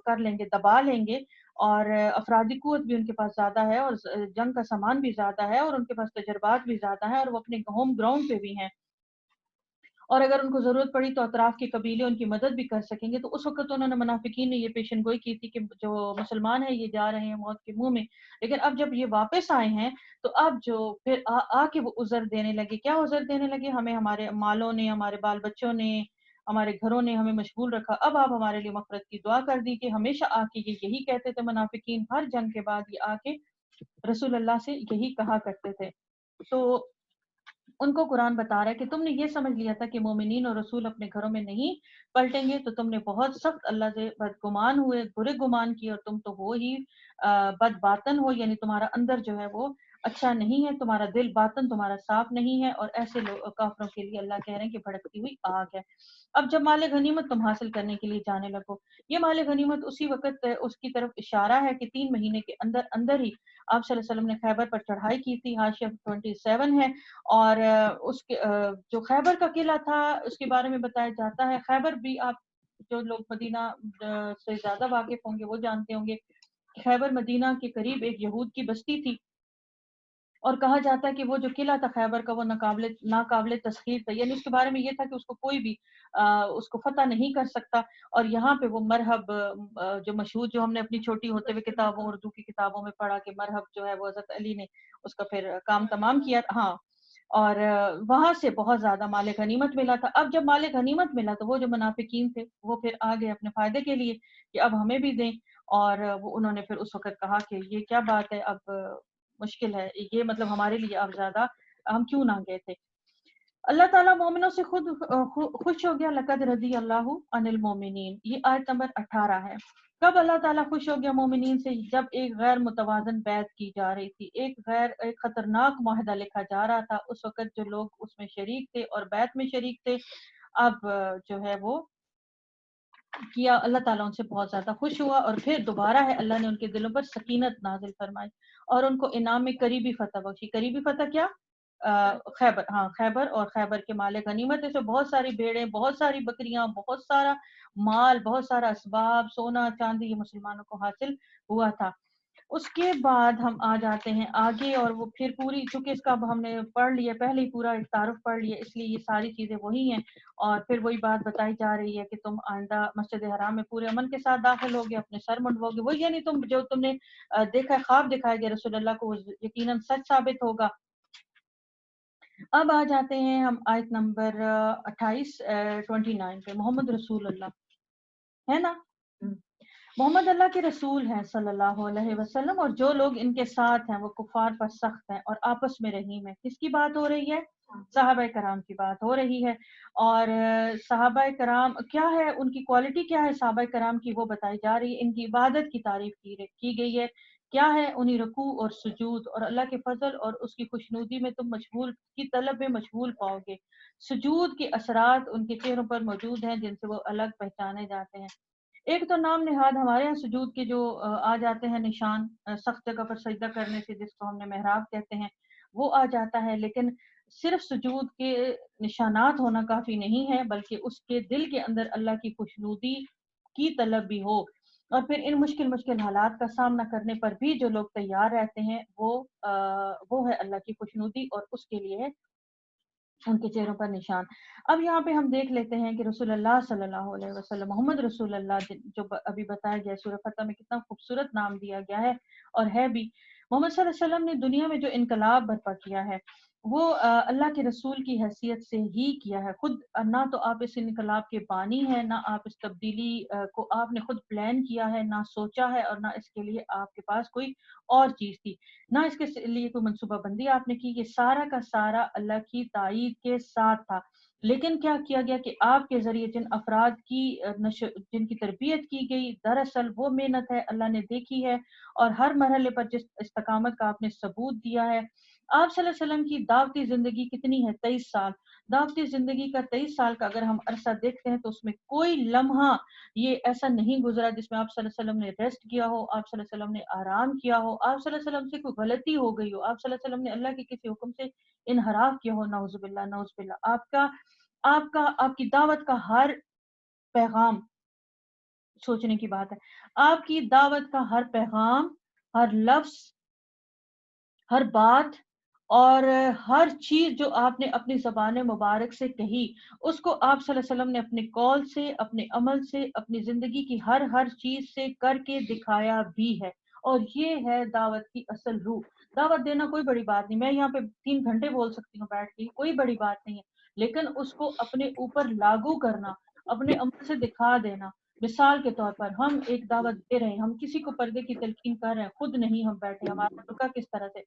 کر لیں گے، دبا لیں گے، اور افرادی قوت بھی ان کے پاس زیادہ ہے، اور جنگ کا سامان بھی زیادہ ہے، اور ان کے پاس تجربات بھی زیادہ ہے، اور وہ اپنے ہوم گراؤنڈ پہ بھی ہیں، اور اگر ان کو ضرورت پڑی تو اطراف کے قبیلے ان کی مدد بھی کر سکیں گے. تو اس وقت انہوں نے منافقین نے یہ پیشن گوئی کی تھی کہ جو مسلمان ہیں یہ جا رہے ہیں موت کے منہ میں. لیکن اب جب یہ واپس آئے ہیں تو اب جو پھر آ کے وہ عذر دینے لگے. کیا عذر دینے لگے؟ ہمیں ہمارے مالوں نے، ہمارے بال بچوں نے، ہمارے گھروں نے ہمیں مشغول رکھا، اب آپ ہمارے لیے مغفرت کی دعا کر دی. کہ ہمیشہ آ کے یہ یہی کہتے تھے منافقین، ہر جنگ کے بعد یہ آ کے رسول اللہ سے یہی کہا کرتے تھے. تو ان کو قرآن بتا رہا ہے کہ تم نے یہ سمجھ لیا تھا کہ مومنین اور رسول اپنے گھروں میں نہیں پلٹیں گے، تو تم نے بہت سخت اللہ سے بدگمان ہوئے، برے گمان کیے، اور تم تو وہ ہی بد باطن ہو، یعنی تمہارا اندر جو ہے وہ اچھا نہیں ہے، تمہارا دل باطن تمہارا صاف نہیں ہے، اور ایسے لوگ کافروں کے لیے اللہ کہہ رہے ہیں کہ بھڑکتی ہوئی آگ ہے۔ اب جب مال غنیمت تم حاصل کرنے کے لیے جانے لگو، یہ مال غنیمت اسی وقت اس کی طرف اشارہ ہے کہ 3 مہینے کے اندر اندر ہی آپ صلی اللہ علیہ وسلم نے خیبر پر چڑھائی کی تھی، حاشیہ 27 ہے، اور اس کے جو خیبر کا قلعہ تھا اس کے بارے میں بتایا جاتا ہے، خیبر بھی آپ جو لوگ مدینہ سے زیادہ واقف ہوں گے وہ جانتے ہوں گے، خیبر مدینہ کے قریب ایک یہود کی بستی تھی، اور کہا جاتا ہے کہ وہ جو قلعہ تھا خیبر کا وہ ناقابل تسخیر تھا، یعنی اس کے بارے میں یہ تھا کہ اس کو کوئی بھی اس کو فتح نہیں کر سکتا، اور یہاں پہ وہ مرحب جو مشہور، جو ہم نے اپنی چھوٹی ہوتے ہوئے کتابوں، اردو کی کتابوں میں پڑھا کہ مرحب جو ہے وہ حضرت علی نے اس کا پھر کام تمام کیا، ہاں، اور وہاں سے بہت زیادہ مال غنیمت ملا تھا۔ اب جب مال غنیمت ملا تو وہ جو منافقین تھے وہ پھر آ گئے اپنے فائدے کے لیے کہ اب ہمیں بھی دیں، اور وہ انہوں نے پھر اس وقت کہا کہ یہ کیا بات ہے، اب مشکل ہے یہ، مطلب ہمارے لیے اب زیادہ ہم کیوں نہ گئے تھے۔ اللہ تعالیٰ مومنوں سے خود خوش ہو گیا، لقد رضی اللہ عن المومنین، یہ آیت نمبر 18 ہے۔ کب اللہ تعالیٰ خوش ہو گیا مومنین سے؟ جب ایک غیر متوازن بیعت کی جا رہی تھی، ایک خطرناک معاہدہ لکھا جا رہا تھا، اس وقت جو لوگ اس میں شریک تھے اور بیعت میں شریک تھے، اب جو ہے وہ کیا، اللہ تعالیٰ ان سے بہت زیادہ خوش ہوا، اور پھر دوبارہ ہے اللہ نے ان کے دلوں پر سکینت نازل فرمائی اور ان کو انعام میں قریبی فتح بخشی۔ قریبی فتح کیا؟ خیبر، ہاں خیبر، اور خیبر کے مال غنیمت سے بہت ساری بھیڑیں، بہت ساری بکریاں، بہت سارا مال، بہت سارا اسباب، سونا چاندی، یہ مسلمانوں کو حاصل ہوا تھا۔ اس کے بعد ہم آ جاتے ہیں آگے، اور وہ پھر پوری، چونکہ اس کا اب ہم نے پڑھ لیا پہلے ہی پورا ایک تعارف پڑھ لیا، اس لیے یہ ساری چیزیں وہی ہیں، اور پھر وہی بات بتائی جا رہی ہے کہ تم آئندہ مسجد حرام میں پورے امن کے ساتھ داخل ہوگے، اپنے سر منڈواؤ گے، وہ یعنی تم جو تم نے دیکھا ہے، خواب دکھایا گیا رسول اللہ کو، وہ یقیناً سچ ثابت ہوگا۔ اب آ جاتے ہیں ہم آیت نمبر 28 29 پہ، محمد رسول اللہ ہے نا، محمد اللہ کے رسول ہیں صلی اللہ علیہ وسلم، اور جو لوگ ان کے ساتھ ہیں وہ کفار پر سخت ہیں اور آپس میں رحیم ہیں۔ کس کی بات ہو رہی ہے؟ صحابہ کرام کی بات ہو رہی ہے، اور صحابہ کرام کیا ہے، ان کی کوالٹی کیا ہے صحابہ کرام کی، وہ بتائی جا رہی ہے۔ ان کی عبادت کی تعریف کی گئی ہے، کیا ہے؟ انہیں رکوع اور سجود اور اللہ کے فضل اور اس کی خوشنودی میں تم مشغول کی طلب میں مشغول پاؤ گے۔ سجود کے اثرات ان کے چہروں پر موجود ہیں جن سے وہ الگ پہچانے جاتے ہیں۔ ایک تو نام نہاد ہمارے یہاں سجود کے جو آ جاتے ہیں نشان، سخت جگہ پر سجدہ کرنے سے، جس کو ہم نے محراب کہتے ہیں، وہ آ جاتا ہے، لیکن صرف سجود کے نشانات ہونا کافی نہیں ہے، بلکہ اس کے دل کے اندر اللہ کی خوشنودی کی طلب بھی ہو، اور پھر ان مشکل حالات کا سامنا کرنے پر بھی جو لوگ تیار رہتے ہیں، وہ ہے اللہ کی خوشنودی، اور اس کے لیے ان کے چہروں پر نشان۔ اب یہاں پہ ہم دیکھ لیتے ہیں کہ رسول اللہ صلی اللہ علیہ وسلم، محمد رسول اللہ، جو ابھی بتایا گیا سورہ فتح میں کتنا خوبصورت نام دیا گیا ہے، اور ہے بھی، محمد صلی اللہ علیہ وسلم نے دنیا میں جو انقلاب برپا کیا ہے وہ اللہ کے رسول کی حیثیت سے ہی کیا ہے۔ خود نہ تو آپ اس انقلاب کے بانی ہیں، نہ آپ اس تبدیلی کو آپ نے خود پلان کیا ہے، نہ سوچا ہے، اور نہ اس کے لیے آپ کے پاس کوئی اور چیز تھی، نہ اس کے لیے کوئی منصوبہ بندی آپ نے کی، یہ سارا کا سارا اللہ کی تائید کے ساتھ تھا۔ لیکن کیا کیا گیا کہ آپ کے ذریعے جن افراد کی جن کی تربیت کی گئی، دراصل وہ محنت ہے اللہ نے دیکھی ہے، اور ہر مرحلے پر جس استقامت کا آپ نے ثبوت دیا ہے۔ آپ صلی اللہ علیہ وسلم کی دعوتی زندگی کتنی ہے؟ 23 سال۔ دعوتی زندگی کا 23 سال کا اگر ہم عرصہ دیکھتے ہیں تو اس میں کوئی لمحہ یہ ایسا نہیں گزرا جس میں آپ صلی اللہ علیہ وسلم نے ریسٹ کیا ہو، آپ صلی اللہ علیہ وسلم نے آرام کیا ہو، آپ صلی اللہ علیہ وسلم سے کوئی غلطی ہو گئی ہو، آپ صلی اللہ علیہ وسلم نے اللہ کے کسی حکم سے انحراف کیا ہو، نعوذ باللہ نعوذ باللہ۔ آپ کی دعوت کا ہر پیغام، سوچنے کی بات ہے، آپ کی دعوت کا ہر پیغام، ہر لفظ، ہر بات، اور ہر چیز جو آپ نے اپنی زبان مبارک سے کہی، اس کو آپ صلی اللہ علیہ وسلم نے اپنے قول سے، اپنے عمل سے، اپنی زندگی کی ہر چیز سے کر کے دکھایا بھی ہے، اور یہ ہے دعوت کی اصل روح۔ دعوت دینا کوئی بڑی بات نہیں، میں یہاں پہ 3 گھنٹے بول سکتی ہوں بیٹھ کے، کوئی بڑی بات نہیں ہے، لیکن اس کو اپنے اوپر لاگو کرنا، اپنے عمل سے دکھا دینا۔ مثال کے طور پر ہم ایک دعوت دے رہے ہیں، ہم کسی کو پردے کی تلقین کر رہے ہیں، خود نہیں ہم بیٹھے، ہمارا رکا کس طرح سے،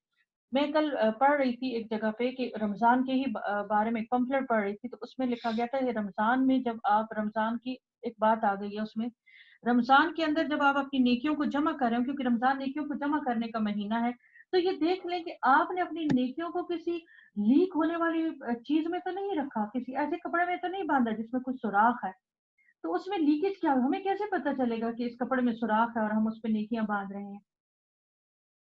میں کل پڑھ رہی تھی ایک جگہ پہ کہ رمضان کے ہی بارے میں ایک پمفلٹ پڑھ رہی تھی، تو اس میں لکھا گیا تھا کہ رمضان میں جب آپ رمضان کی ایک بات آ گئی ہے اس میں، رمضان کے اندر جب آپ اپنی نیکیوں کو جمع کر رہے ہو، کیونکہ رمضان نیکیوں کو جمع کرنے کا مہینہ ہے، تو یہ دیکھ لیں کہ آپ نے اپنی نیکیوں کو کسی لیک ہونے والی چیز میں تو نہیں رکھا، کسی ایسے کپڑے میں تو نہیں باندھا جس میں کچھ سوراخ ہے، تو اس میں لیکیج کیا ہو، ہمیں کیسے پتا چلے گا کہ اس کپڑے میں سوراخ ہے اور ہم اس پہ نیکیاں باندھ رہے ہیں؟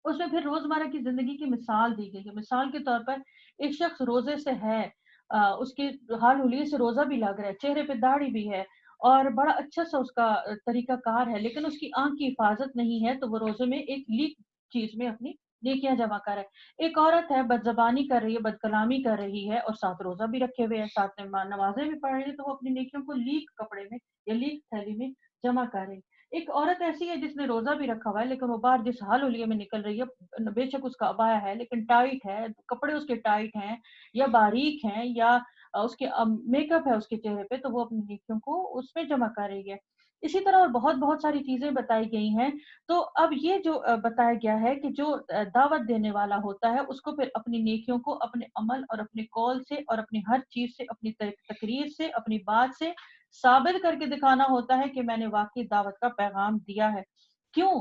اس میں پھر روزمرہ کی زندگی کی مثال دی گئی ہے، مثال کے طور پر ایک شخص روزے سے ہے، اس کے حال حلیے سے روزہ بھی لگ رہا ہے، چہرے پہ داڑھی بھی ہے اور بڑا اچھا سا اس کا طریقہ کار ہے، لیکن اس کی آنکھ کی حفاظت نہیں ہے، تو وہ روزے میں ایک لیک چیز میں اپنی نیکیاں جمع کر ہے۔ ایک عورت ہے بد زبانی کر رہی ہے، بد کلامی کر رہی ہے اور ساتھ روزہ بھی رکھے ہوئے ہے، ساتھ نمازیں بھی پڑھ رہی ہے، تو وہ اپنی نیکیوں کو لیک کپڑے میں یا لیک تھیلی میں جمع کر رہی ہے۔ ایک عورت ایسی ہے جس نے روزہ بھی رکھا ہوا ہے لیکن وہ باہر جس حال حلیے میں نکل رہی ہے، بے شک اس کا عبایا ہے لیکن ٹائٹ ہے، کپڑے اس کے ٹائٹ ہیں یا باریک ہیں یا اس کے میک اپ ہے اس کے چہرے پہ، تو وہ اپنی نیکیوں کو اس میں جمع کر رہی ہے۔ اسی طرح اور بہت بہت ساری چیزیں بتائی گئی ہیں۔ تو اب یہ جو بتایا گیا ہے کہ جو دعوت دینے والا ہوتا ہے اس کو پھر اپنی نیکیوں کو اپنے عمل اور اپنے قول سے اور اپنی ہر چیز سے، اپنی تقریر سے، اپنی بات سے ثابت کر کے دکھانا ہوتا ہے کہ میں نے واقعی دعوت کا پیغام دیا ہے۔ کیوں؟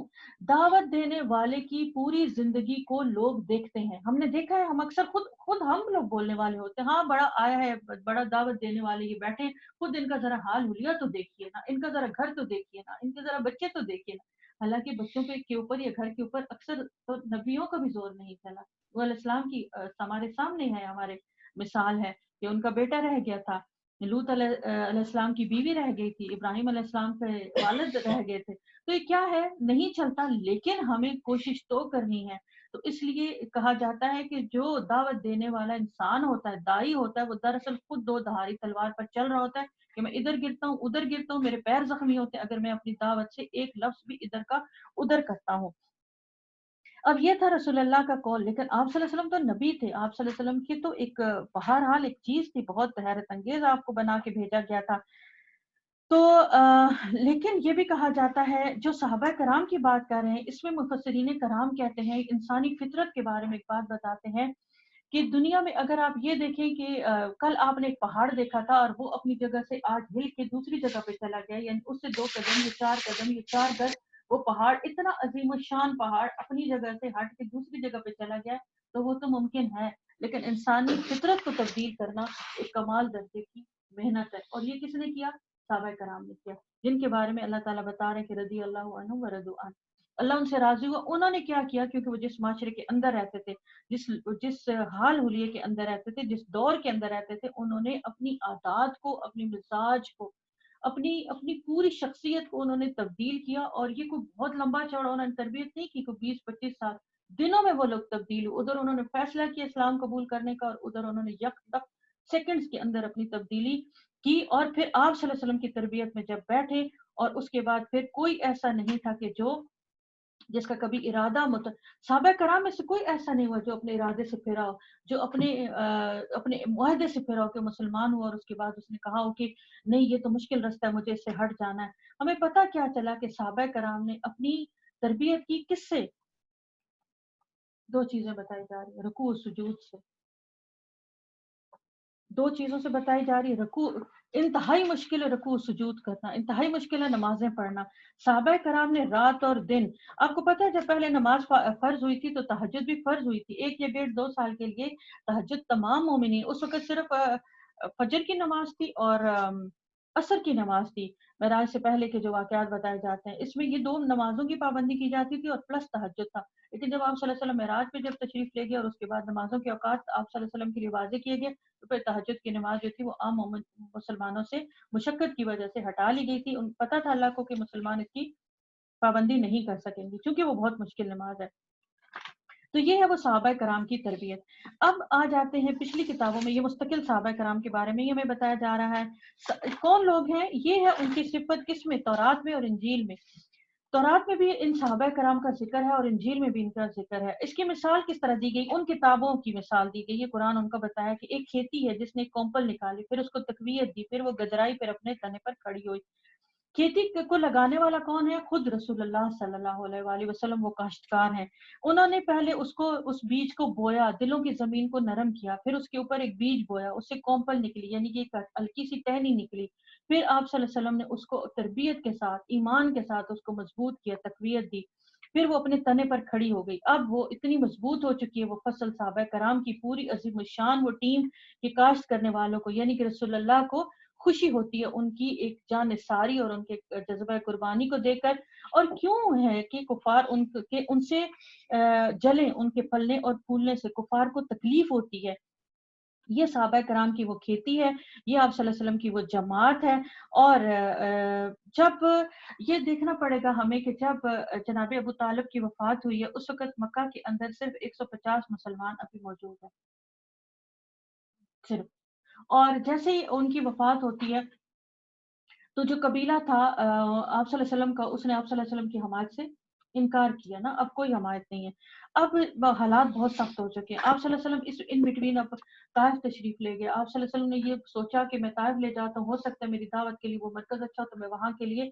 دعوت دینے والے کی پوری زندگی کو لوگ دیکھتے ہیں، ہم نے دیکھا ہے، ہم اکثر خود ہم لوگ بولنے والے ہوتے ہیں، ہاں بڑا آیا ہے، بڑا دعوت دینے والے یہ بیٹھے ہیں، خود ان کا ذرا حال حلیہ تو دیکھیے نا، ان کا ذرا گھر تو دیکھیے نا، ان کے ذرا بچے تو دیکھیے نا۔ حالانکہ بچوں کے اوپر یا گھر کے اوپر اکثر تو نبیوں کا بھی زور نہیں چلا، وہ علیہ السلام کی ہمارے سامنے ہے، ہمارے مثال ہے کہ ان کا بیٹا رہ گیا تھا، لوط علیہ السلام کی بیوی رہ گئی تھی، ابراہیم علیہ السلام کے والد رہ گئے تھے، تو یہ کیا ہے، نہیں چلتا، لیکن ہمیں کوشش تو کرنی ہے۔ تو اس لیے کہا جاتا ہے کہ جو دعوت دینے والا انسان ہوتا ہے، دائی ہوتا ہے، وہ دراصل خود دو دھاری تلوار پر چل رہا ہوتا ہے کہ میں ادھر گرتا ہوں ادھر گرتا ہوں، میرے پیر زخمی ہوتے ہیں اگر میں اپنی دعوت سے ایک لفظ بھی ادھر کا ادھر کرتا ہوں۔ اب یہ تھا رسول اللہ کا قول، لیکن آپ صلی اللہ علیہ وسلم تو نبی تھے، آپ صلی اللہ علیہ وسلم کی تو ایک بہرحال ایک چیز تھی بہت حیرت انگیز، آپ کو بنا کے بھیجا گیا تھا۔ تو لیکن یہ بھی کہا جاتا ہے، جو صحابہ کرام کی بات کر رہے ہیں اس میں مفسرین کرام کہتے ہیں، انسانی فطرت کے بارے میں ایک بات بتاتے ہیں کہ دنیا میں اگر آپ یہ دیکھیں کہ کل آپ نے ایک پہاڑ دیکھا تھا اور وہ اپنی جگہ سے آج ہل کے دوسری جگہ پہ چلا گیا، یعنی اس سے 2 قدم یا 4 قدم یا 4 گز وہ پہاڑ، اتنا عظیم الشان پہاڑ اپنی جگہ سے ہٹ کے دوسری جگہ پہ چلا گیا، تو وہ تو ممکن ہے، لیکن انسانی فطرت کو تبدیل کرنا ایک کمال درجے کی محنت ہے، اور یہ کس نے کیا؟ صحابہ کرام نے کیا، جن کے بارے میں اللہ تعالیٰ بتا رہے ہیں کہ رضی اللہ عنہ و رضوا عنہ، اللہ ان سے راضی ہوا۔ انہوں نے کیا کیا؟ کیونکہ وہ جس معاشرے کے اندر رہتے تھے، جس حال حلیے کے اندر رہتے تھے، جس دور کے اندر رہتے تھے، انہوں نے اپنی عادات کو، اپنی مزاج کو، اپنی پوری شخصیت کو انہوں نے تبدیل کیا، اور یہ کوئی بہت لمبا چوڑا انہوں نے تربیت نہیں کی، کوئی 20-25 سال، دنوں میں وہ لوگ تبدیل ہوئے، ادھر انہوں نے فیصلہ کیا اسلام قبول کرنے کا اور ادھر انہوں نے یک تک سیکنڈز کے اندر اپنی تبدیلی کی، اور پھر آپ صلی اللہ علیہ وسلم کی تربیت میں جب بیٹھے، اور اس کے بعد پھر کوئی ایسا نہیں تھا کہ جس کا کبھی ارادہ صحابہ کرام میں سے کوئی ایسا نہیں ہوا جو اپنے ارادے سے پھرا ہو، جو اپنے معاہدے سے پھرا ہو کہ مسلمان ہوا اور اس کے بعد اس نے کہا ہو کہ نہیں یہ تو مشکل رستہ ہے، مجھے اس سے ہٹ جانا ہے۔ ہمیں پتہ کیا چلا کہ صحابہ کرام نے اپنی تربیت کی کس سے؟ 2 چیزیں بتائی جا رہی ہیں، رکوع و سجود سے، 2 چیزوں سے بتائی جا رہی ہے، رکوع انتہائی مشکل ہے، رکوع سجود کرنا انتہائی مشکل ہے، نمازیں پڑھنا۔ صحابہ کرام نے رات اور دن، آپ کو پتہ ہے جب پہلے نماز فرض ہوئی تھی تو تہجد بھی فرض ہوئی تھی، 1 یا 1.5 2 سال کے لیے تہجد تمام مومنین، اس وقت صرف فجر کی نماز تھی اور عصر کی نماز تھی، معراج سے پہلے کے جو واقعات بتائے جاتے ہیں اس میں یہ 2 نمازوں کی پابندی کی جاتی تھی اور پلس تہجد تھا، لیکن جب آپ صلی اللہ علیہ وسلم معراج پہ جب تشریف لے گئے اور اس کے بعد نمازوں کے اوقات آپ صلی اللہ علیہ وسلم کے لیے واضح کیے گئے، تو پھر تہجد کی نماز جو تھی وہ عام مسلمانوں سے مشقت کی وجہ سے ہٹا لی گئی تھی، ان پتہ تھا اللہ کو کہ مسلمان اس کی پابندی نہیں کر سکیں گے کیونکہ وہ بہت مشکل نماز ہے۔ تو یہ ہے وہ صحابہ کرام کی تربیت۔ اب آ جاتے ہیں پچھلی کتابوں میں، یہ مستقل صحابہ کرام کے بارے میں یہ ہمیں بتایا جا رہا ہے، کون لوگ ہیں، یہ ہے ان کی صفت کس میں؟ تورات میں اور انجیل میں۔ تورات میں بھی ان صحابہ کرام کا ذکر ہے اور انجیل میں بھی ان کا ذکر ہے۔ اس کی مثال کس طرح دی گئی؟ ان کتابوں کی مثال دی گئی، یہ قرآن ان کا بتایا کہ ایک کھیتی ہے جس نے کومپل نکالی، پھر اس کو تقویت دی، پھر وہ گدرائی پھر اپنے تنے پر کھڑی ہوئی، کھیتی کو لگانے والا کون ہے؟ خود رسول اللہ صلی اللہ علیہ وآلہ وسلم وہ کاشتکار ہیں. انہوں نے پہلے اس بیج کو بویا، دلوں کی زمین کو نرم کیا، پھر اس کے اوپر ایک بیج بویا، اس سے کومپل نکلی یعنی کہ ایک ہلکی سی ٹہنی نکلی. پھر آپ صلی اللہ علیہ وسلم نے اس کو تربیت کے ساتھ، ایمان کے ساتھ اس کو مضبوط کیا، تقویت دی. پھر وہ اپنے تنے پر کھڑی ہو گئی. اب وہ اتنی مضبوط ہو چکی ہے وہ فصل، صحابہ کرام کی پوری عظیم الشان وہ ٹیم کہ کاشت کرنے والوں کو یعنی کہ رسول اللہ کو خوشی ہوتی ہے ان کی ایک جان نثاری اور ان کے جذبہ قربانی کو دیکھ کر. اور کیوں ہے کہ کفار ان سے جلیں، ان کے پھلنے اور پھولنے سے کفار کو تکلیف ہوتی ہے. یہ صحابہ کرام کی وہ کھیتی ہے، یہ آپ صلی اللہ علیہ وسلم کی وہ جماعت ہے. اور جب یہ دیکھنا پڑے گا ہمیں کہ جب جناب ابو طالب کی وفات ہوئی ہے اس وقت مکہ کے اندر صرف 150 مسلمان ابھی موجود ہیں صرف. اور جیسے ہی ان کی وفات ہوتی ہے تو جو قبیلہ تھا آپ صلی اللہ علیہ وسلم کا، اس نے آپ صلی اللہ علیہ وسلم کی حمایت سے انکار کیا نا. اب کوئی حمایت نہیں ہے. اب حالات بہت سخت ہو چکے ہیں. آپ صلی اللہ علیہ وسلم ان بٹوین اب طائف تشریف لے گئے. آپ صلی اللہ علیہ وسلم نے یہ سوچا کہ میں طائف لے جاتا ہوں، ہو سکتا ہے میری دعوت کے لیے وہ مرکز اچھا تو میں وہاں کے لیے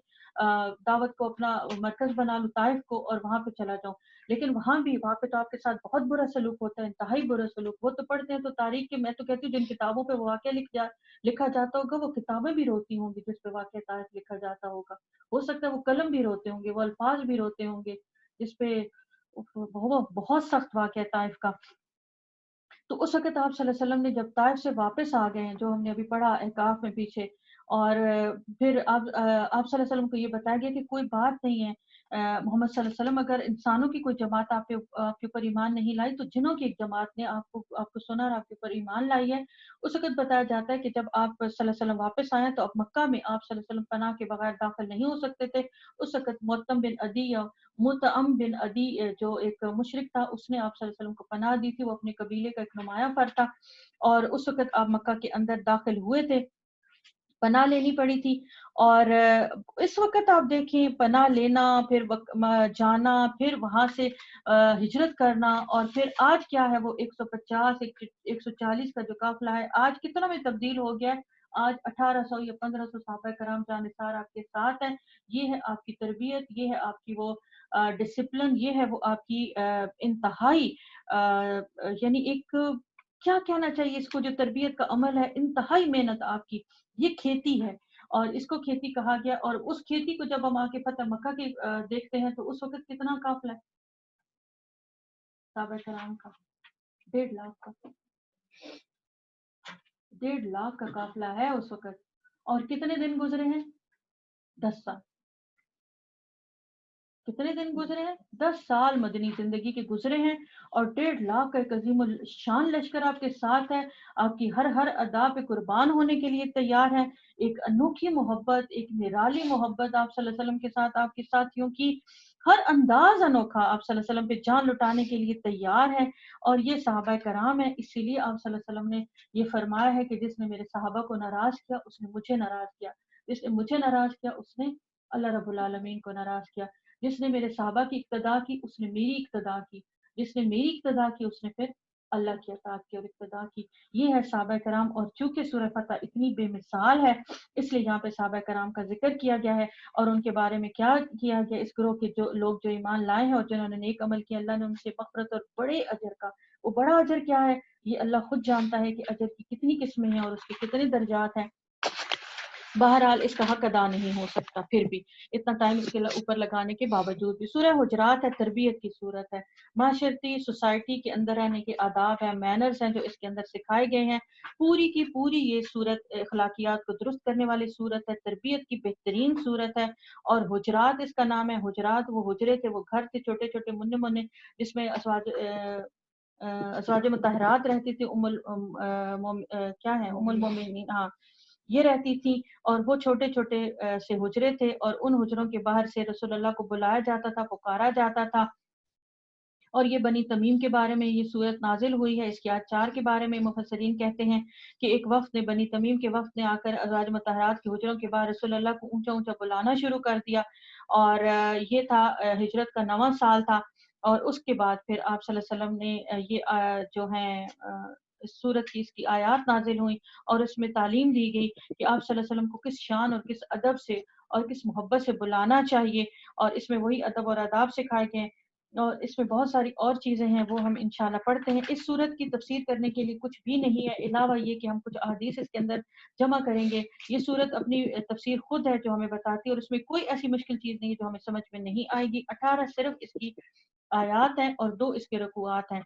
دعوت کو اپنا مرکز بنا لوں طائف کو اور وہاں پہ چلا جاؤں. لیکن وہاں پہ تو آپ کے ساتھ بہت برا سلوک ہوتا ہے، انتہائی برا سلوک. وہ تو پڑھتے ہیں تو تاریخ کے، میں تو کہتی ہوں جن کتابوں پہ وہ واقعہ لکھا جاتا ہوگا وہ کتابیں بھی روتی ہوں گی جس پہ واقعہ طائف لکھا جاتا ہوگا. ہو سکتا ہے وہ قلم بھی روتے ہوں گے، وہ الفاظ بھی روتے ہوں گے جس پہ بہت سخت واقعہ طائف کا. تو اس وقت آپ صلی اللہ علیہ وسلم نے جب طائف سے واپس آ گئے ہیں جو ہم نے ابھی پڑھا احقاف میں پیچھے، اور پھر آپ صلی اللہ علیہ وسلم کو یہ بتایا گیا کہ کوئی بات نہیں ہے محمد صلی اللہ علیہ وسلم، اگر انسانوں کی کوئی جماعت آپ کے اوپر ایمان نہیں لائی تو جنوں کی ایک جماعت نے آپ کو سنا اور آپ کے اوپر ایمان لائی ہے. اس وقت بتایا جاتا ہے کہ جب آپ صلی اللہ علیہ وسلم واپس آئے تو اب مکہ میں آپ صلی اللہ علیہ وسلم پناہ کے بغیر داخل نہیں ہو سکتے تھے. اس وقت مطعم بن عدی جو ایک مشرک تھا اس نے آپ صلی اللہ علیہ وسلم کو پناہ دی تھی. وہ اپنے قبیلے کا ایک نمایاں فرد تھا اور اس وقت آپ مکہ کے اندر داخل ہوئے تھے، پناہ لینی پڑی تھی. اور اس وقت آپ دیکھیں پناہ لینا، پھر جانا، پھر وہاں سے ہجرت کرنا، اور پھر آج کیا ہے وہ 150 140 کا جو قافلہ ہے آج کتنا میں تبدیل ہو گیا ہے. آج 1800 یا 1500 صحابہ کرام جانثار آپ کے ساتھ ہیں. یہ ہے آپ کی تربیت، یہ ہے آپ کی وہ ڈسپلن، یہ ہے وہ آپ کی انتہائی یعنی ایک کیا کہنا چاہیے اس کو، جو تربیت کا عمل ہے، انتہائی محنت آپ کی. یہ کھیتی ہے اور اس کو کھیتی کہا گیا. اور اس کھیتی کو جب ہم آ کے فتح مکہ کے دیکھتے ہیں تو اس وقت کتنا قافلہ ہے صحابہ کرام کا؟ 1.5 لاکھ کا، 1.5 لاکھ کا قافلہ ہے اس وقت. اور کتنے دن گزرے ہیں؟ 10 سال. کتنے دن گزرے ہیں؟ 10 سال مدنی زندگی کے گزرے ہیں. اور 1.5 لاکھ کا ایک عظیم الشان لشکر آپ کے ساتھ ہے، آپ کی ہر ادا پہ قربان ہونے کے لیے تیار ہے. ایک انوکھی محبت، ایک نرالی محبت آپ صلی اللہ علیہ وسلم کے ساتھ، آپ کے ساتھیوں کی ہر انداز انوکھا آپ صلی اللہ علیہ وسلم پہ جان لٹانے کے لیے تیار ہے. اور یہ صحابہ کرام ہے. اسی لیے آپ صلی اللہ علیہ وسلم نے یہ فرمایا ہے کہ جس نے میرے صحابہ کو ناراض کیا اس نے مجھے ناراض کیا، جس نے مجھے ناراض کیا اس نے اللہ رب العالمین کو ناراض کیا. جس نے میرے صحابہ کی اقتدا کی اس نے میری اقتدا کی، جس نے میری اقتدا کی اس نے پھر اللہ کی اطاعت کی اور اقتدا کی. یہ ہے صحابہ کرام. اور چونکہ سورہ فتح اتنی بے مثال ہے اس لیے یہاں پہ صحابہ کرام کا ذکر کیا گیا ہے. اور ان کے بارے میں کیا کیا گیا، اس گروہ کے جو لوگ جو ایمان لائے ہیں اور جنہوں نے نیک عمل کیا، اللہ نے ان سے مغفرت اور بڑے اجر کا، وہ بڑا اجر کیا ہے یہ اللہ خود جانتا ہے کہ اجر کی کتنی قسمیں ہیں اور اس کے کتنے درجات ہیں. بہرحال اس کا حق ادا نہیں ہو سکتا پھر بھی اتنا ٹائم اس کے اوپر لگانے کے باوجود بھی. سورہ حجرات ہے، تربیت کی صورت ہے، معاشرتی سوسائٹی کے اندر رہنے کے آداب ہیں، مینرز ہیں جو اس کے اندر سکھائے گئے ہیں. پوری کی پوری یہ صورت اخلاقیات کو درست کرنے والی صورت ہے، تربیت کی بہترین صورت ہے. اور حجرات اس کا نام ہے. حجرات وہ حجرے تھے، وہ گھر تھے چھوٹے چھوٹے مننے مننے جس میں ازواج مطہرات رہتی تھی. کیا ہے ام المومنین، ہاں یہ رہتی تھی. اور وہ چھوٹے چھوٹے سے حجرے تھے اور ان حجروں کے باہر سے رسول اللہ کو بلایا جاتا تھا، پکارا جاتا تھا. اور یہ بنی تمیم کے بارے میں یہ صورت نازل ہوئی ہے. اس کی آیت 4 کے بارے میں مفسرین کہتے ہیں کہ ایک وفد نے، بنی تمیم کے وفد نے آ کر ازواج مطہرات کے حجروں کے باہر رسول اللہ کو اونچا اونچا بلانا شروع کر دیا. اور یہ تھا ہجرت کا 9واں سال تھا. اور اس کے بعد پھر آپ صلی اللہ علیہ وسلم نے یہ جو ہیں اس صورت کی اس کی آیات نازل ہوئیں اور اس میں تعلیم دی گئی کہ آپ صلی اللہ علیہ وسلم کو کس شان اور کس ادب سے اور کس محبت سے بلانا چاہیے، اور اس میں وہی ادب اور آداب سکھائے گئے ہیں، اور اس میں بہت ساری اور چیزیں ہیں وہ ہم انشاءاللہ پڑھتے ہیں۔ اس صورت کی تفسیر کرنے کے لیے کچھ بھی نہیں ہے علاوہ یہ کہ ہم کچھ احادیث اس کے اندر جمع کریں گے۔ یہ صورت اپنی تفسیر خود ہے جو ہمیں بتاتی ہے، اور اس میں کوئی ایسی مشکل چیز نہیں جو ہمیں سمجھ میں نہیں آئے گی۔ 18 صرف اس کی آیات ہیں اور 2 اس کے رکوعات ہیں۔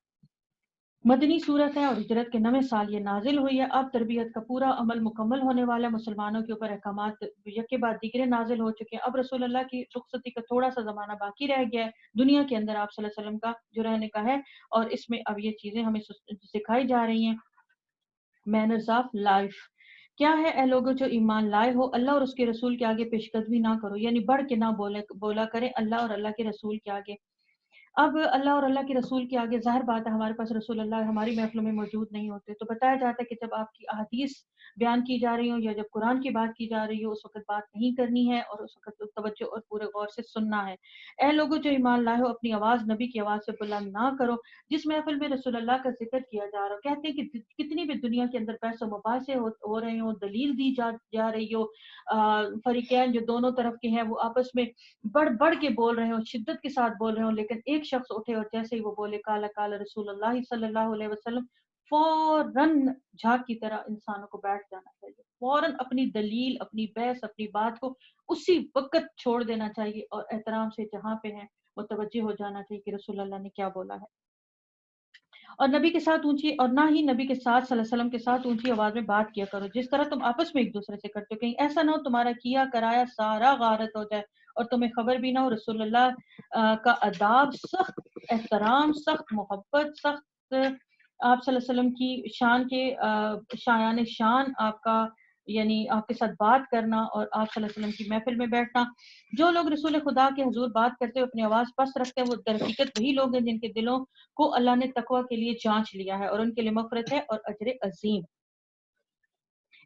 مدنی صورت ہے اور ہجرت کے 9ویں سال یہ نازل ہوئی ہے۔ اب تربیت کا پورا عمل مکمل ہونے والا ہے، مسلمانوں کے اوپر احکامات یک کے بعد دیگرے نازل ہو چکے ہیں۔ اب رسول اللہ کی رخصتی کا تھوڑا سا زمانہ باقی رہ گیا ہے دنیا کے اندر آپ صلی اللہ علیہ وسلم کا جو رہنے کا ہے، اور اس میں اب یہ چیزیں ہمیں سکھائی جا رہی ہیں۔ مینرز آف لائف کیا ہے؟ اے لوگوں جو ایمان لائے ہو، اللہ اور اس کے رسول کے آگے پیش قدمی نہ کرو، یعنی بڑھ کے نہ بولا کریں اللہ اور اللہ کے رسول کے آگے۔ اب اللہ اور اللہ کے رسول کے آگے ظاہر بات ہے ہمارے پاس رسول اللہ ہماری محفلوں میں موجود نہیں ہوتے، تو بتایا جاتا ہے کہ جب آپ کی احادیث بیان کی جا رہی ہوں یا جب قرآن کی بات کی جا رہی ہو اس وقت بات نہیں کرنی ہے، اور اس وقت توجہ اور پورے غور سے سننا ہے۔ اے لوگوں جو ایمان لائے ہو، اپنی آواز نبی کی آواز سے بلند نہ کرو۔ جس محفل میں رسول اللہ کا ذکر کیا جا رہا ہو، کہتے ہیں کہ کتنی بھی دنیا کے اندر بحث و مباحثے ہو رہے ہوں، دلیل دی جا رہی ہو، فریقین جو دونوں طرف کے ہیں وہ آپس میں بڑھ بڑھ کے بول رہے ہوں، شدت کے ساتھ بول رہے ہوں، لیکن ایک شخص اٹھے اور جیسے ہی وہ بولے کالا کالا رسول اللہ صلی اللہ علیہ وسلم، فوراً جھاگ کی طرح انسانوں کو بیٹھ جانا چاہیے، فوراً اپنی دلیل، اپنی بحث، اپنی بات کو اسی وقت چھوڑ دینا چاہیے، اور احترام سے جہاں پہ ہیں متوجہ ہو جانا چاہیے کہ رسول اللہ نے کیا بولا ہے۔ اور نبی کے ساتھ اونچی، اور نہ ہی نبی کے ساتھ صلی اللہ علیہ وسلم کے ساتھ اونچی آواز میں بات کیا کرو جس طرح تم آپس میں ایک دوسرے سے کرتے ہو، کہیں ایسا نہ ہو تمہارا کیا کرایا سارا غارت ہو جائے اور تمہیں خبر بھی نہ ہو۔ رسول اللہ کا اداب سخت، احترام سخت، محبت سخت، آپ صلی اللہ علیہ وسلم کی شان کے شایان شان آپ کا، یعنی آپ کے ساتھ بات کرنا اور آپ صلی اللہ علیہ وسلم کی محفل میں بیٹھنا۔ جو لوگ رسول خدا کے حضور بات کرتے ہوئے اپنی آواز پست رکھتے ہیں وہ در حقیقت وہی لوگ ہیں جن کے دلوں کو اللہ نے تقوی کے لیے جانچ لیا ہے، اور ان کے لیے مغفرت ہے اور اجر عظیم۔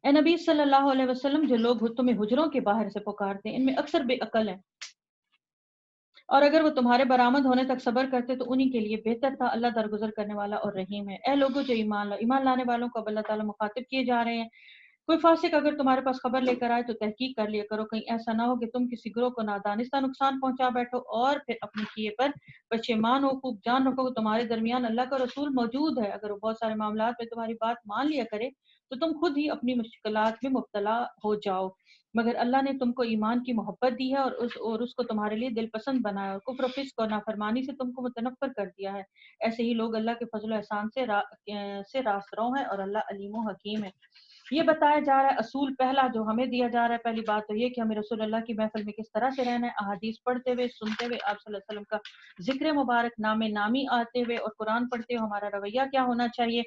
اے نبی صلی اللہ علیہ وسلم، جو لوگ تمہیں حجروں کے باہر سے پکارتے ہیں ان میں اکثر بے عقل ہیں، اور اگر وہ تمہارے برآمد ہونے تک صبر کرتے تو انہی کے لیے بہتر تھا، اللہ درگزر کرنے والا اور رحیم ہے۔ اے لوگوں جو ایمان لانے والوں کو اب اللہ تعالیٰ مخاطب کیے جا رہے ہیں، کوئی فاسق اگر تمہارے پاس خبر لے کر آئے تو تحقیق کر لیا کرو، کہیں ایسا نہ ہو کہ تم کسی گروہ کو نادانستہ نقصان پہنچا بیٹھو اور پھر اپنے کیے پر پشیمان ہو۔ خوب جان رکھو کہ تمہارے درمیان اللہ کا رسول موجود ہے، اگر وہ بہت سارے معاملات میں تمہاری بات مان لیا کرے تو تم خود ہی اپنی مشکلات میں مبتلا ہو جاؤ، مگر اللہ نے تم کو ایمان کی محبت دی ہے اور اس کو تمہارے لیے دل پسند بنایا، اور کفر و فسق اور نافرمانی سے تم کو متنفر کر دیا ہے۔ ایسے ہی لوگ اللہ کے فضل و احسان سے راست رو ہیں، اور اللہ علیم و حکیم ہے۔ یہ بتایا جا رہا ہے اصول پہلا جو ہمیں دیا جا رہا ہے، پہلی بات تو یہ کہ ہمیں رسول اللہ کی محفل میں کس طرح سے رہنا ہے، احادیث پڑھتے ہوئے، سنتے ہوئے، آپ صلی اللہ علیہ وسلم کا ذکر مبارک نام نامی آتے ہوئے اور قرآن پڑھتے ہوئے ہمارا رویہ کیا ہونا چاہیے۔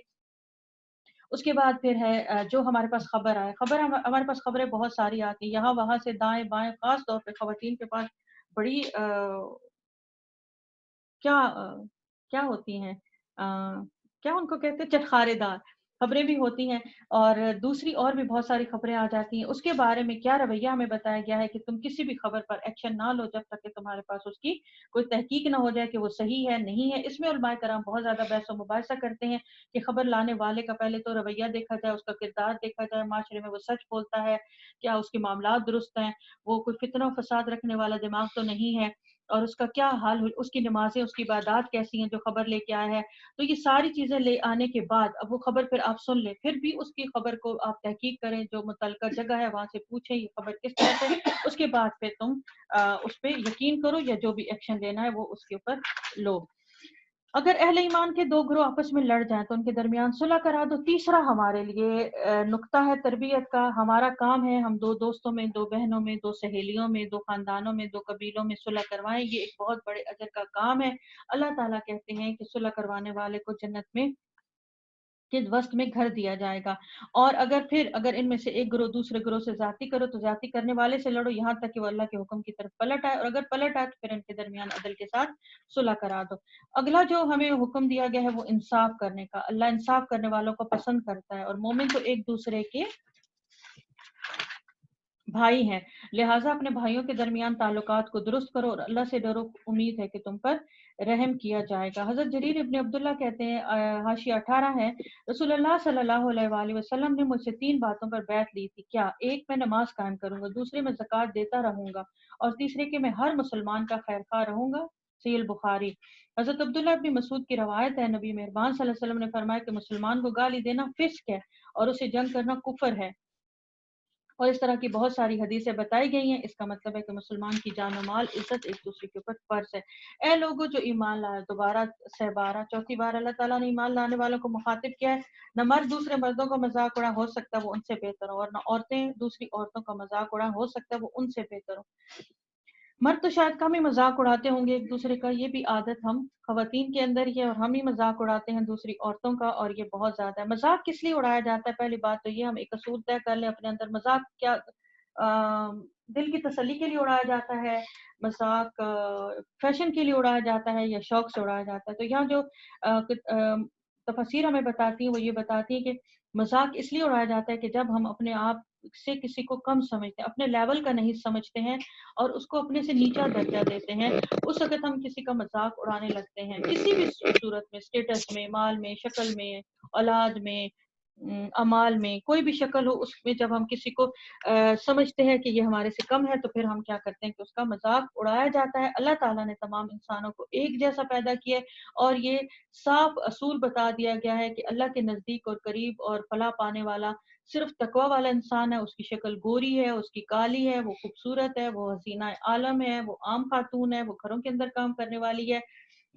اس کے بعد پھر ہے جو ہمارے پاس خبر آئے، ہمارے پاس خبریں بہت ساری آتی ہیں یہاں وہاں سے، دائیں بائیں، خاص طور پہ خواتین کے پاس بڑی کیا کیا ہوتی ہیں، کیا ان کو کہتے ہیں، چٹخارے دار خبریں بھی ہوتی ہیں، اور دوسری اور بھی بہت ساری خبریں آ جاتی ہیں۔ اس کے بارے میں کیا رویہ ہمیں بتایا گیا ہے کہ تم کسی بھی خبر پر ایکشن نہ لو جب تک کہ تمہارے پاس اس کی کوئی تحقیق نہ ہو جائے کہ وہ صحیح ہے نہیں ہے۔ اس میں علماء کرام بہت زیادہ بحث و مباحثہ کرتے ہیں کہ خبر لانے والے کا پہلے تو رویہ دیکھا جائے، اس کا کردار دیکھا جائے، معاشرے میں وہ سچ بولتا ہے، کیا اس کے معاملات درست ہیں، وہ کوئی فتنہ و فساد رکھنے والا دماغ تو نہیں ہے، اور اس کا کیا حال، اس کی نمازیں، اس کی عبادات کیسی ہیں جو خبر لے کے آیا ہے۔ تو یہ ساری چیزیں لے آنے کے بعد اب وہ خبر پھر آپ سن لیں، پھر بھی اس کی خبر کو آپ تحقیق کریں، جو متعلقہ جگہ ہے وہاں سے پوچھیں یہ خبر کس طرح سے، اس کے بعد پھر تم اس پہ یقین کرو یا جو بھی ایکشن لینا ہے وہ اس کے اوپر لو۔ اگر اہل ایمان کے 2 گروہ آپس میں لڑ جائیں تو ان کے درمیان صلح کرا دو۔ تیسرا ہمارے لیے نقطہ ہے تربیت کا، ہمارا کام ہے ہم 2 دوستوں میں، 2 بہنوں میں، 2 سہیلیوں میں، 2 خاندانوں میں، 2 قبیلوں میں صلح کروائیں، یہ ایک بہت بڑے اجر کا کام ہے۔ اللہ تعالیٰ کہتے ہیں کہ صلح کروانے والے کو جنت میں کے وسط میں گھر دیا جائے گا، اور اگر ان میں سے ایک گروہ دوسرے گروہ سے زیادتی کرو تو زیادتی کرنے والے سے لڑو یہاں تک کہ وہ اللہ کے حکم کی طرف پلٹ آئے، اور اگر پلٹ آئے تو پھر ان کے درمیان عدل کے ساتھ صلح کرا دو۔ اگلا جو ہمیں حکم دیا گیا ہے وہ انصاف کرنے کا، اللہ انصاف کرنے والوں کو پسند کرتا ہے، اور مومن تو ایک دوسرے کے بھائی ہیں، لہٰذا اپنے بھائیوں کے درمیان تعلقات کو درست کرو اور اللہ سے ڈرو، امید ہے کہ تم پر رحم کیا جائے گا۔ حضرت جریر ابن عبداللہ کہتے ہیں، حاشیہ 18 ہے، رسول اللہ صلی اللہ علیہ وآلہ وسلم نے مجھ سے 3 باتوں پر بیعت لی تھی، کیا؟ ایک، میں نماز قائم کروں گا، دوسرے میں زکوٰۃ دیتا رہوں گا، اور تیسرے کہ میں ہر مسلمان کا خیر خواہ رہوں گا۔ صحیح البخاری۔ حضرت عبداللہ ابن مسعود کی روایت ہے، نبی مہربان صلی اللہ علیہ وسلم نے فرمایا کہ مسلمان کو گالی دینا فسق ہے اور اسے جنگ کرنا کفر ہے، اور اس طرح کی بہت ساری حدیثیں بتائی گئی ہیں۔ اس کا مطلب ہے کہ مسلمان کی جان و مال عزت ایک دوسرے کے اوپر فرض ہے۔ اے لوگوں جو ایمان لائے، دوبارہ سے بارہ چوتھی بار اللہ تعالیٰ نے ایمان لانے والوں کو مخاطب کیا ہے، نہ مرد دوسرے مردوں کا مذاق اڑا، ہو سکتا ہے وہ ان سے بہتر ہو، اور نہ عورتیں دوسری عورتوں کا مذاق اڑا، ہو سکتا ہے وہ ان سے بہتر ہو۔ مرد تو شاید کم ہی مذاق اڑاتے ہوں گے ایک دوسرے کا، یہ بھی عادت ہم خواتین کے اندر ہی ہے، اور ہم ہی مذاق اڑاتے ہیں دوسری عورتوں کا، اور یہ بہت زیادہ ہے۔ مذاق کس لیے اڑایا جاتا ہے؟ پہلی بات تو یہ ہم ایک اصول طے کر لیں اپنے اندر، مذاق کیا دل کی تسلی کے لیے اڑایا جاتا ہے، مذاق فیشن کے لیے اڑایا جاتا ہے، یا شوق سے اڑایا جاتا ہے؟ تو یہاں جو تفسیر ہمیں بتاتی ہیں وہ یہ بتاتی ہیں کہ مذاق اس لیے اڑایا جاتا ہے کہ جب ہم اپنے آپ سے کسی کو کم سمجھتے ہیں، اپنے لیول کا نہیں سمجھتے ہیں، اور اس کو اپنے سے نیچا درجہ دیتے ہیں، اس وقت ہم کسی کا مذاق اڑانے لگتے ہیں، کسی بھی صورت میں، اسٹیٹس میں، مال میں، شکل میں، اولاد میں، اعمال میں، کوئی بھی شکل ہو، اس میں جب ہم کسی کو سمجھتے ہیں کہ یہ ہمارے سے کم ہے، تو پھر ہم کیا کرتے ہیں کہ اس کا مذاق اڑایا جاتا ہے۔ اللہ تعالیٰ نے تمام انسانوں کو ایک جیسا پیدا کیا ہے، اور یہ صاف اصول بتا دیا گیا ہے کہ اللہ کے نزدیک اور قریب اور فلاح پانے والا صرف تقوی والا انسان ہے، اس کی شکل گوری ہے، اس کی کالی ہے، وہ خوبصورت ہے، وہ حسینہ عالم ہے، وہ عام خاتون ہے، وہ گھروں کے اندر کام کرنے والی ہے،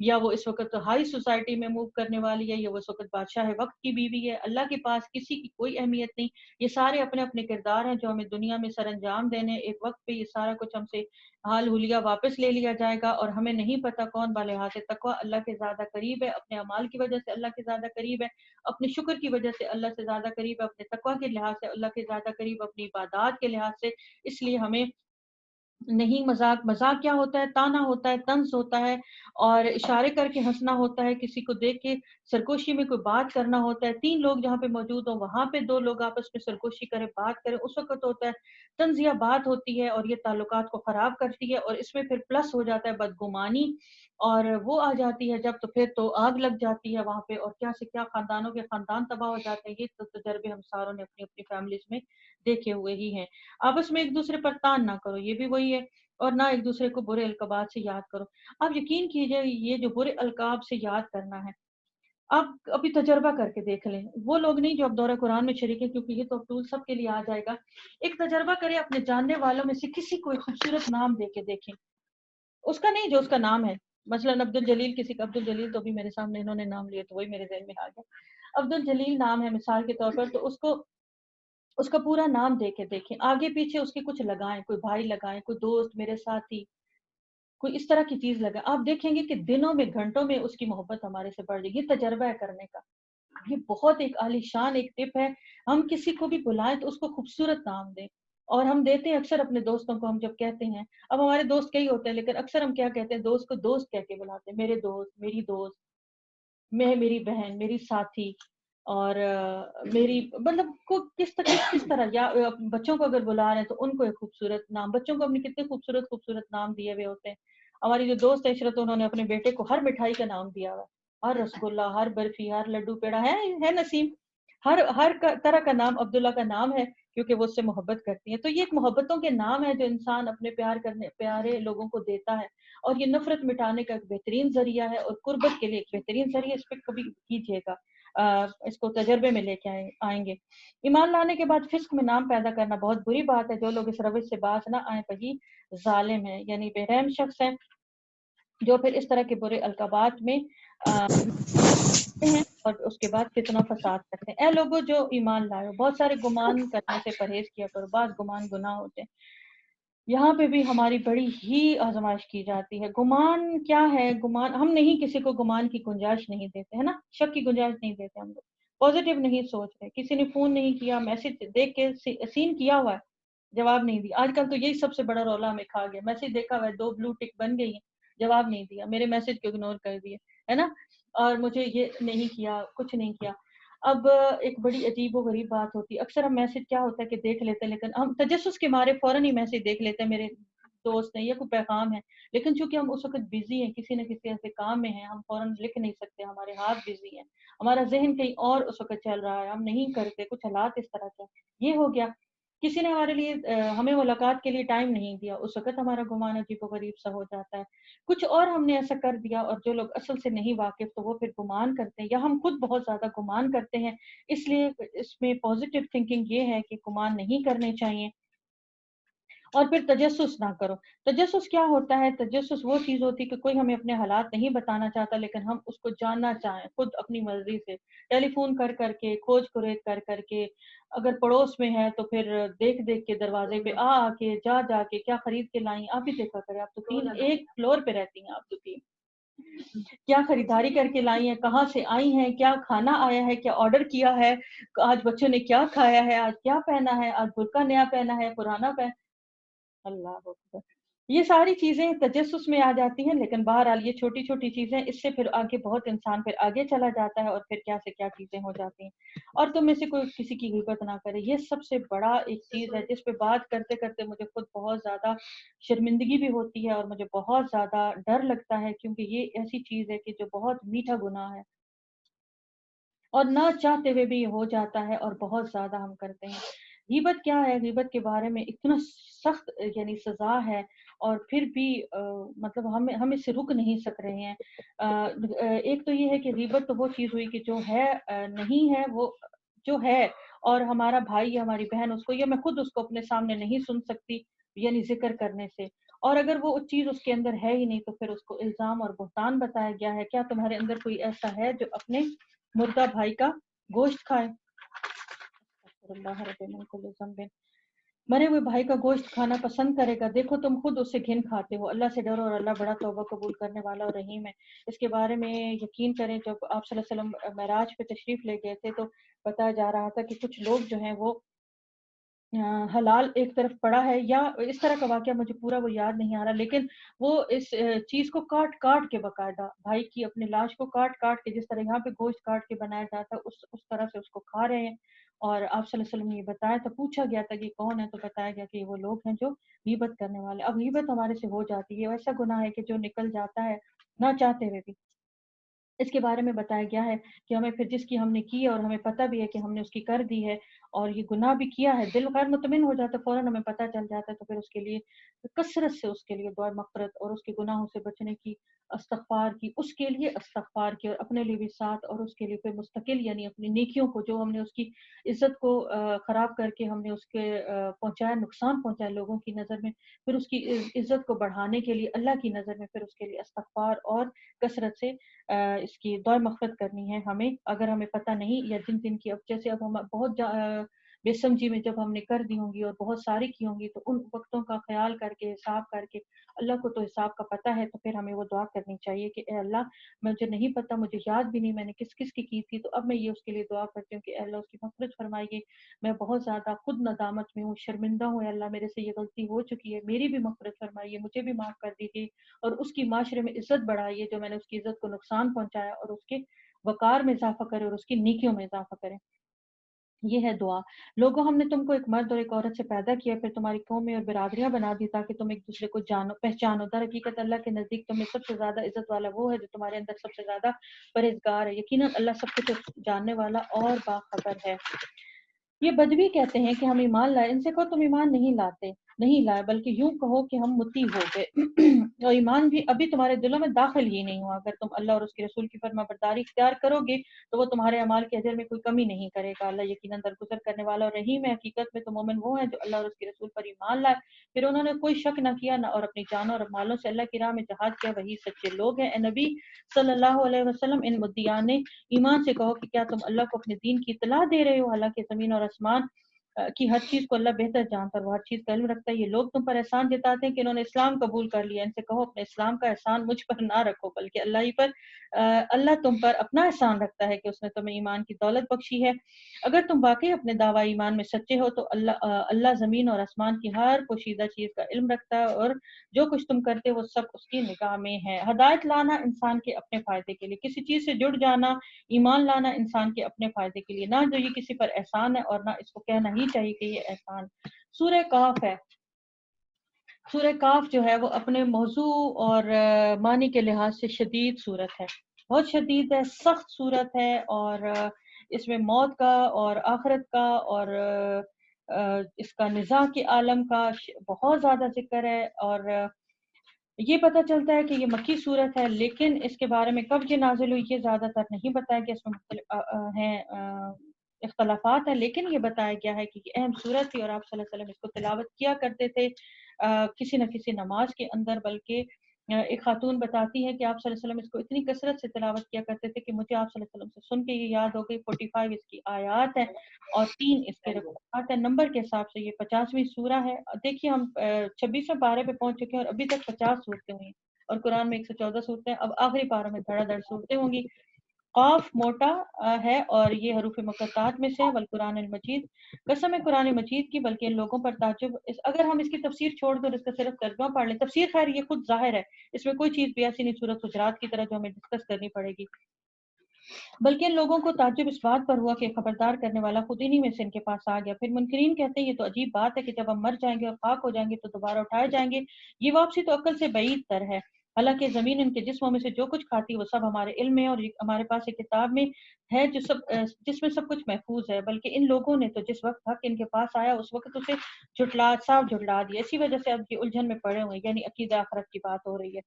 یا وہ اس وقت ہائی سوسائٹی میں موو کرنے والی ہے، یا وہ اس وقت بادشاہ وقت کی بیوی ہے۔ اللہ کے پاس کسی کی کوئی اہمیت نہیں، یہ سارے اپنے اپنے کردار ہیں جو ہمیں دنیا میں سر انجام دینے، ایک وقت پہ یہ سارا کچھ ہم سے حال حلیہ واپس لے لیا جائے گا، اور ہمیں نہیں پتہ کون بالحاظ تقوی اللہ کے زیادہ قریب ہے، اپنے اعمال کی وجہ سے اللہ کے زیادہ قریب ہے، اپنے شکر کی وجہ سے اللہ سے زیادہ قریب ہے، اپنے تقوی کے لحاظ سے اللہ کے زیادہ قریب، اپنی عبادات کے لحاظ سے۔ اس لیے ہمیں نہیں، مذاق کیا ہوتا ہے؟ تانا ہوتا ہے، طنز ہوتا ہے، اور اشارے کر کے ہنسنا ہوتا ہے، کسی کو دیکھ کے سرگوشی میں کوئی بات کرنا ہوتا ہے، 3 لوگ جہاں پہ موجود ہوں وہاں پہ 2 لوگ آپس میں سرگوشی کرے، بات کرے، اس وقت ہوتا ہے طنزیہ بات ہوتی ہے، اور یہ تعلقات کو خراب کرتی ہے، اور اس میں پھر پلس ہو جاتا ہے بدگمانی، اور وہ آ جاتی ہے جب، تو پھر تو آگ لگ جاتی ہے وہاں پہ، اور کیا سے کیا خاندانوں کے خاندان تباہ ہو جاتے ہیں۔ یہ تو تجربے ہم ساروں نے اپنی اپنی فیملیز میں دیکھے ہوئے ہی ہیں۔ آپس میں ایک دوسرے پر تان نہ کرو، یہ بھی وہی ہے، اور نہ ایک دوسرے کو برے القابات سے یاد کرو۔ آپ یقین کیجئے، یہ جو برے القاب سے یاد کرنا ہے، آپ ابھی تجربہ کر کے دیکھ لیں، وہ لوگ نہیں جو اب دورہ قرآن میں شریک ہیں، کیونکہ یہ تو ٹول سب کے لیے آ جائے گا۔ ایک تجربہ کریں، اپنے جاننے والوں میں سے کسی کو ایک خوبصورت نام دے کے دیکھیں، اس کا نہیں جو اس کا نام ہے، مثلا عبد الجلیل، کسی کا عبد الجلیل، تو بھی میرے سامنے انہوں نے نام لیا تو وہی میرے ذہن میں آ گیا، عبد الجلیل نام ہے مثال کے طور پر، تو اس کا پورا نام دے کے دیکھیں، آگے پیچھے اس کے کچھ لگائیں، کوئی بھائی لگائیں، کوئی دوست، میرے ساتھی، کوئی اس طرح کی چیز لگائیں، آپ دیکھیں گے کہ دنوں میں، گھنٹوں میں اس کی محبت ہمارے سے بڑھ جائے گی۔ یہ تجربہ ہے کرنے کا، یہ بہت ایک عالی شان ایک ٹپ ہے۔ ہم کسی کو بھی بلائیں تو اس کو خوبصورت نام دیں، اور ہم دیتے ہیں اکثر اپنے دوستوں کو، ہم جب کہتے ہیں، اب ہمارے دوست کئی ہوتے ہیں لیکن اکثر ہم کیا کہتے ہیں، دوست کو دوست کہہ کے بلاتے ہیں، میرے دوست، میری دوست، میں، میری بہن، میری ساتھی، اور میری مطلب کو کس طرح، یا بچوں کو اگر بلا رہے ہیں تو ان کو ایک خوبصورت نام، بچوں کو اپنے کتنے خوبصورت خوبصورت نام دیے ہوئے ہوتے ہیں۔ ہماری جو دوست ہے عشرت، انہوں نے اپنے بیٹے کو ہر مٹھائی کا نام دیا ہوا ہے، ہر رسگلہ، ہر برفی، ہر لڈو پیڑا ہے نسیم، ہر طرح کا نام عبداللہ کا نام ہے، کیونکہ وہ اس سے محبت کرتی ہیں۔ تو یہ ایک محبتوں کے نام ہے جو انسان اپنے پیارے لوگوں کو دیتا ہے، اور یہ نفرت مٹانے کا ایک بہترین ذریعہ ہے، اور قربت کے لیے ایک بہترین ذریعہ، اس پہ کبھی کیجیے گا، اس کو تجربے میں لے کے آئیں گے۔ ایمان لانے کے بعد فسق میں نام پیدا کرنا بہت بری بات ہے، جو لوگ اس روش سے باز نہ آئیں وہی ظالم ہے، یعنی بے رحم شخص ہے، جو پھر اس طرح کے برے القابات میں ہیں، اور اس کے بعد فتنہ فساد کرتے ہیں۔ اے لوگوں جو ایمان لائے ہو، بہت سارے گمان کرنے سے پرہیز کیا کرو، بعض گمان گناہ ہوتے ہیں۔ یہاں پہ بھی ہماری بڑی ہی آزمائش کی جاتی ہے۔ گمان کیا ہے؟ گمان، ہم نہیں کسی کو گمان کی گنجائش نہیں دیتے، ہے نا، شک کی گنجائش نہیں دیتے ہم لوگ، پازیٹیو نہیں سوچ رہے، کسی نے فون نہیں کیا، میسج دیکھ کے سین کیا ہوا ہے، جواب نہیں دیا۔ آج کل تو یہی سب سے بڑا رولا ہمیں کھا گیا، میسج دیکھا ہوا ہے، 2 بلو ٹک بن گئی ہیں، جواب نہیں دیا، میرے میسج کو اگنور کر دیے، ہے نا، اور مجھے یہ نہیں کیا، کچھ نہیں کیا۔ اب ایک بڑی عجیب و غریب بات ہوتی ہے، اکثر ہم میسج کیا ہوتا ہے کہ دیکھ لیتے ہیں، لیکن ہم تجسس کے مارے فوراً ہی میسج دیکھ لیتے ہیں، میرے دوست ہیں یا کوئی پیغام ہے، لیکن چونکہ ہم اس وقت بزی ہیں، کسی نہ کسی ایسے کام میں ہیں، ہم فوراً لکھ نہیں سکتے، ہمارے ہاتھ بزی ہیں، ہمارا ذہن کہیں اور اس وقت چل رہا ہے، ہم نہیں کرتے، کچھ حالات اس طرح کے ہیں۔ یہ ہو گیا، کسی نے ہمارے لیے ہمیں ملاقات کے لیے ٹائم نہیں دیا، اس وقت ہمارا گمان عجیب و غریب سا ہو جاتا ہے۔ کچھ اور ہم نے ایسا کر دیا اور جو لوگ اصل سے نہیں واقف تو وہ پھر گمان کرتے ہیں، یا ہم خود بہت زیادہ گمان کرتے ہیں، اس لیے اس میں پازیٹیو تھنکنگ یہ ہے کہ گمان نہیں کرنے چاہیے۔ اور پھر تجسس نہ کرو۔ تجسس کیا ہوتا ہے؟ تجسس وہ چیز ہوتی ہے کہ کوئی ہمیں اپنے حالات نہیں بتانا چاہتا لیکن ہم اس کو جاننا چاہیں خود اپنی مرضی سے، ٹیلی فون کر کر کے، کھوج کرید کر کر کے، اگر پڑوس میں ہے تو پھر دیکھ دیکھ کے دروازے پہ آ کے جا کے کیا خرید کے لائیں، آپ ہی دیکھا کریں، آپ تو ایک فلور پہ رہتی ہیں، آپ تو کیا خریداری کر کے لائی ہیں، کہاں سے آئی ہیں، کیا کھانا آیا ہے، کیا آرڈر کیا ہے، آج بچوں نے کیا کھایا ہے، آج کیا پہنا ہے، آج برقع نیا پہنا ہے، پرانا پہنا، اللہ اکبر۔ یہ ساری چیزیں تجسس میں آ جاتی ہیں، لیکن بہرحال یہ چھوٹی چھوٹی چیزیں، اس سے پھر آگے بہت انسان پھر آگے چلا جاتا ہے اور پھر کیا سے کیا چیزیں ہو جاتی ہیں۔ اور تم میں سے کوئی کسی کی غیبت نہ کرے، یہ سب سے بڑا ایک چیز ہے جس پہ بات کرتے کرتے مجھے خود بہت زیادہ شرمندگی بھی ہوتی ہے اور مجھے بہت زیادہ ڈر لگتا ہے، کیونکہ یہ ایسی چیز ہے کہ جو بہت میٹھا گناہ ہے اور نہ چاہتے ہوئے بھی یہ ہو جاتا ہے اور بہت زیادہ ہم کرتے ہیں۔ غیبت کیا ہے؟ غیبت کے بارے میں اتنا سخت یعنی سزا ہے، اور پھر بھی مطلب ہم اس سے رک نہیں سک رہے ہیں۔ ایک تو یہ ہے کہ غیبت تو وہ چیز ہوئی کہ جو ہے نہیں ہے، وہ جو ہے، اور ہمارا بھائی یا ہماری بہن اس کو، یا میں خود اس کو اپنے سامنے نہیں سن سکتی یعنی ذکر کرنے سے، اور اگر وہ چیز اس کے اندر ہے ہی نہیں تو پھر اس کو الزام اور بہتان بتایا گیا ہے۔ کیا تمہارے اندر کوئی ایسا ہے جو اپنے مردہ بھائی کا گوشت کھائے؟ اللہ رب من کل ذنب، مرے ہوئے بھائی کا گوشت کھانا پسند کرے گا؟ دیکھو تم خود اس سے گھن کھاتے ہو، اللہ سے ڈرو اور اللہ بڑا توبہ قبول کرنے والا اور رحیم ہے۔ اس کے بارے میں یقین کریں، جب آپ صلی اللہ علیہ وسلم معراج پہ تشریف لے گئے تھے تو بتایا جا رہا تھا کہ کچھ لوگ جو ہیں وہ حلال ایک طرف پڑا ہے، یا اس طرح کا واقعہ مجھے پورا وہ یاد نہیں آ رہا، لیکن وہ اس چیز کو کاٹ کاٹ کے، باقاعدہ بھائی کی اپنی لاش کو کاٹ کاٹ کے، جس طرح یہاں پہ گوشت کاٹ کے بنایا جاتا ہے اس طرح سے اس کو کھا رہے ہیں۔ اور آپ صلی اللہ علیہ وسلم نے یہ بتایا تھا، پوچھا گیا تھا کہ کون ہے، تو بتایا گیا کہ یہ وہ لوگ ہیں جو غیبت کرنے والے۔ اب غیبت ہمارے سے ہو جاتی ہے، ایسا گناہ ہے کہ جو نکل جاتا ہے نہ چاہتے ہوئے بھی۔ اس کے بارے میں بتایا گیا ہے کہ ہمیں پھر جس کی ہم نے کی اور ہمیں پتہ بھی ہے کہ ہم نے اس کی کر دی ہے اور یہ گناہ بھی کیا ہے، دل غیر مطمئن ہو جاتا ہے، فوراً ہمیں پتہ چل جاتا ہے، تو پھر اس کے لیے کثرت سے اس کے لیے دعا مغفرت اور اس کے گناہوں سے بچنے کی، استغفار کی، اس کے لیے استغفار کی، اور اپنے لیے بھی ساتھ، اور اس کے لیے پھر مستقل یعنی اپنی نیکیوں کو جو ہم نے اس کی عزت کو خراب کر کے ہم نے اس کے پہنچایا، نقصان پہنچایا لوگوں کی نظر میں، پھر اس کی عزت کو بڑھانے کے لیے اللہ کی نظر میں پھر اس کے لیے استغفار اور کثرت سے اس کی دعا مغفرت کرنی ہے ہمیں، اگر ہمیں پتہ نہیں، یا جن جن کی اب جیسے اب ہم بہت بے سمجھی میں جب ہم نے کر دی ہوں گی اور بہت ساری کی ہوں گی، تو ان وقتوں کا خیال کر کے، حساب کر کے، اللہ کو تو حساب کا پتہ ہے، تو پھر ہمیں وہ دعا کرنی چاہیے کہ اے اللہ، مجھے نہیں پتہ، مجھے یاد بھی نہیں میں نے کس کس کی تھی، تو اب میں یہ اس کے لیے دعا کرتی ہوں کہ اے اللہ اس کی مغفرت فرمائیے، میں بہت زیادہ خود ندامت میں ہوں، شرمندہ ہوں، اے اللہ میرے سے یہ غلطی ہو چکی ہے، میری بھی مغفرت فرمائیے، مجھے بھی معاف کر دیجیے، اور اس کی معاشرے میں عزت بڑھائیے جو میں نے اس کی عزت کو نقصان پہنچایا، اور اس کے وقار میں اضافہ کرے اور اس کی نیکیوں میں اضافہ کرے۔ یہ ہے دعا۔ لوگوں، ہم نے تم کو ایک مرد اور ایک عورت سے پیدا کیا، پھر تمہاری قومیں اور برادریاں بنا دی تاکہ تم ایک دوسرے کو جانو پہچانو۔ در حقیقت اللہ کے نزدیک تم میں سب سے زیادہ عزت والا وہ ہے جو تمہارے اندر سب سے زیادہ پرہیزگار ہے، یقیناً اللہ سب کچھ جاننے والا اور باخبر ہے۔ یہ بدوی کہتے ہیں کہ ہم ایمان لائے، ان سے کہو تم ایمان نہیں لائے، بلکہ یوں کہو کہ ہم مطیع ہو گئے اور ایمان بھی ابھی تمہارے دلوں میں داخل ہی نہیں ہوا۔ اگر تم اللہ اور اس کے رسول کی فرما برداری اختیار کرو گے تو وہ تمہارے اعمال کے اجر میں کوئی کمی نہیں کرے گا۔ اللہ یقیناً درگزر کرنے والا اور رحیم ہے۔ حقیقت میں تو مومن وہ ہیں جو اللہ اور اس کے رسول پر ایمان لائے، پھر انہوں نے کوئی شک نہ کیا نہ اور اپنی جانوں اور مالوں سے اللہ کی راہ میں جہاد کیا، وہی سچے لوگ ہیں۔ اے نبی صلی اللہ علیہ وسلم، ان مدعیان ایمان سے کہو کہ کیا تم اللہ کو اپنے دین کی اطلاع دے رہے ہو؟ حالانکہ زمین اور آسمان کی ہر چیز کو اللہ بہتر جانتا ہے، وہ ہر چیز کا علم رکھتا ہے۔ یہ لوگ تم پر احسان جتاتے ہیں کہ انہوں نے اسلام قبول کر لیا، ان سے کہو اپنے اسلام کا احسان مجھ پر نہ رکھو، بلکہ اللہ ہی پر اللہ تم پر اپنا احسان رکھتا ہے کہ اس نے تمہیں ایمان کی دولت بخشی ہے۔ اگر تم واقعی اپنے دعوی ایمان میں سچے ہو تو اللہ زمین اور آسمان کی ہر پوشیدہ چیز کا علم رکھتا ہے، اور جو کچھ تم کرتے وہ سب اس کی نگاہ میں ہے۔ ہدایت لانا انسان کے اپنے فائدے کے لیے، کسی چیز سے جڑ جانا، ایمان لانا انسان کے اپنے فائدے کے لیے، نہ جو یہ کسی پر احسان ہے اور نہ اس کو کہنا ہی چاہیے کہ یہ احسان۔ سورہ کاف ہے، سورہ کاف جو ہے وہ اپنے موضوع اور معنی کے لحاظ سے شدید صورت ہے، بہت شدید ہے، سخت صورت ہے، اور اس میں موت کا اور آخرت کا اور اس کا نزاع کے عالم کا بہت زیادہ ذکر ہے، اور یہ پتہ چلتا ہے کہ یہ مکی صورت ہے، لیکن اس کے بارے میں کب یہ نازل ہوئی یہ زیادہ تر نہیں بتایا گیا، اس میں مختلف ہیں اختلافات ہیں، لیکن یہ بتایا گیا ہے کہ یہ اہم صورت تھی اور آپ صلی اللہ علیہ وسلم اس کو تلاوت کیا کرتے تھے کسی نہ کسی نماز کے اندر، بلکہ ایک خاتون بتاتی ہے کہ آپ صلی اللہ علیہ وسلم اس کو اتنی کثرت سے تلاوت کیا کرتے تھے کہ مجھے آپ صلی اللہ علیہ وسلم سے سن کے یہ یاد ہو گئی۔ 45 اس کی آیات ہیں اور 3 اس کے رکوعات ہیں، نمبر کے حساب سے یہ 50ویں سورہ ہے۔ دیکھیے ہم 26ویں پارے پہ پہنچ چکے ہیں اور ابھی تک 50 صورتیں ہوئی ہیں، اور قرآن میں 114 صورتیں ہیں، اب آخری پاروں میں دھڑا دھڑ صورتیں ہوں گی۔ قاف موٹا ہے اور یہ حروف مقطعات میں سے ہے، والقرآن المجید، قسم ہے قرآن مجید کی، بلکہ ان لوگوں پر تعجب اگر ہم اس کی تفسیر چھوڑ دیں اور اس کا صرف ترجمہ پڑھ لیں، تفسیر خیر یہ خود ظاہر ہے، اس میں کوئی چیز بھی ایسی نہیں سورۃ حجرات کی طرح جو ہمیں ڈسکس کرنی پڑے گی، بلکہ ان لوگوں کو تعجب اس بات پر ہوا کہ خبردار کرنے والا خود انہی میں سے ان کے پاس آ گیا۔ پھر منکرین کہتے ہیں یہ تو عجیب بات ہے کہ جب ہم مر جائیں گے اور خاک ہو جائیں گے تو دوبارہ اٹھائے جائیں گے، یہ واپسی تو عقل سے بعید تر ہے، حالانکہ زمین ان کے جسموں میں سے جو کچھ کھاتی ہے وہ سب ہمارے علم میں اور ہمارے پاس ایک کتاب میں ہے جس میں سب کچھ محفوظ ہے، بلکہ ان لوگوں نے تو جس وقت حق ان کے پاس آیا اس وقت اسے صاف جھٹلا دیا، اسی وجہ سے اب یہ الجھن میں پڑے ہوئے ہیں، یعنی عقیدہ آخرت کی بات ہو رہی ہے۔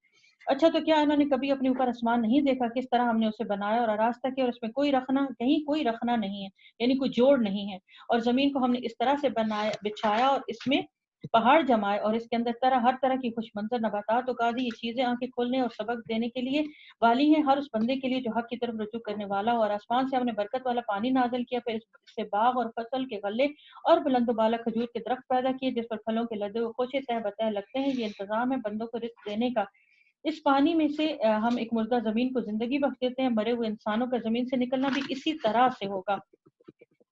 اچھا تو کیا انہوں نے کبھی اپنے اوپر آسمان نہیں دیکھا، کس طرح ہم نے اسے بنایا اور آراستہ کیا، اور اس میں کوئی رکھنا کہیں کوئی رکھنا نہیں ہے، یعنی کوئی جوڑ نہیں ہے، اور زمین کو ہم نے اس طرح سے بنایا بچھایا اور اس میں پہاڑ جمائے اور اس کے اندر ہر طرح کی خوش منظر نباتات اگا دی، یہ چیزیں آنکھیں کھولنے اور سبق دینے کے لیے والی ہیں ہر اس بندے کے لیے جو حق کی طرف رجوع کرنے والا ہو، اور آسمان سے ہم نے برکت والا پانی نازل کیا، پھر اس سے باغ اور فصل کے غلے اور بلند و بالا کھجور کے درخت پیدا کیے جس پر پھلوں کے لدے و خوشے تہ بتہ لگتے ہیں، یہ انتظام ہے بندوں کو رزق دینے کا۔ اس پانی میں سے ہم ایک مردہ زمین کو زندگی بخش دیتے ہیں، مرے ہوئے انسانوں کا زمین سے نکلنا بھی اسی طرح سے ہوگا۔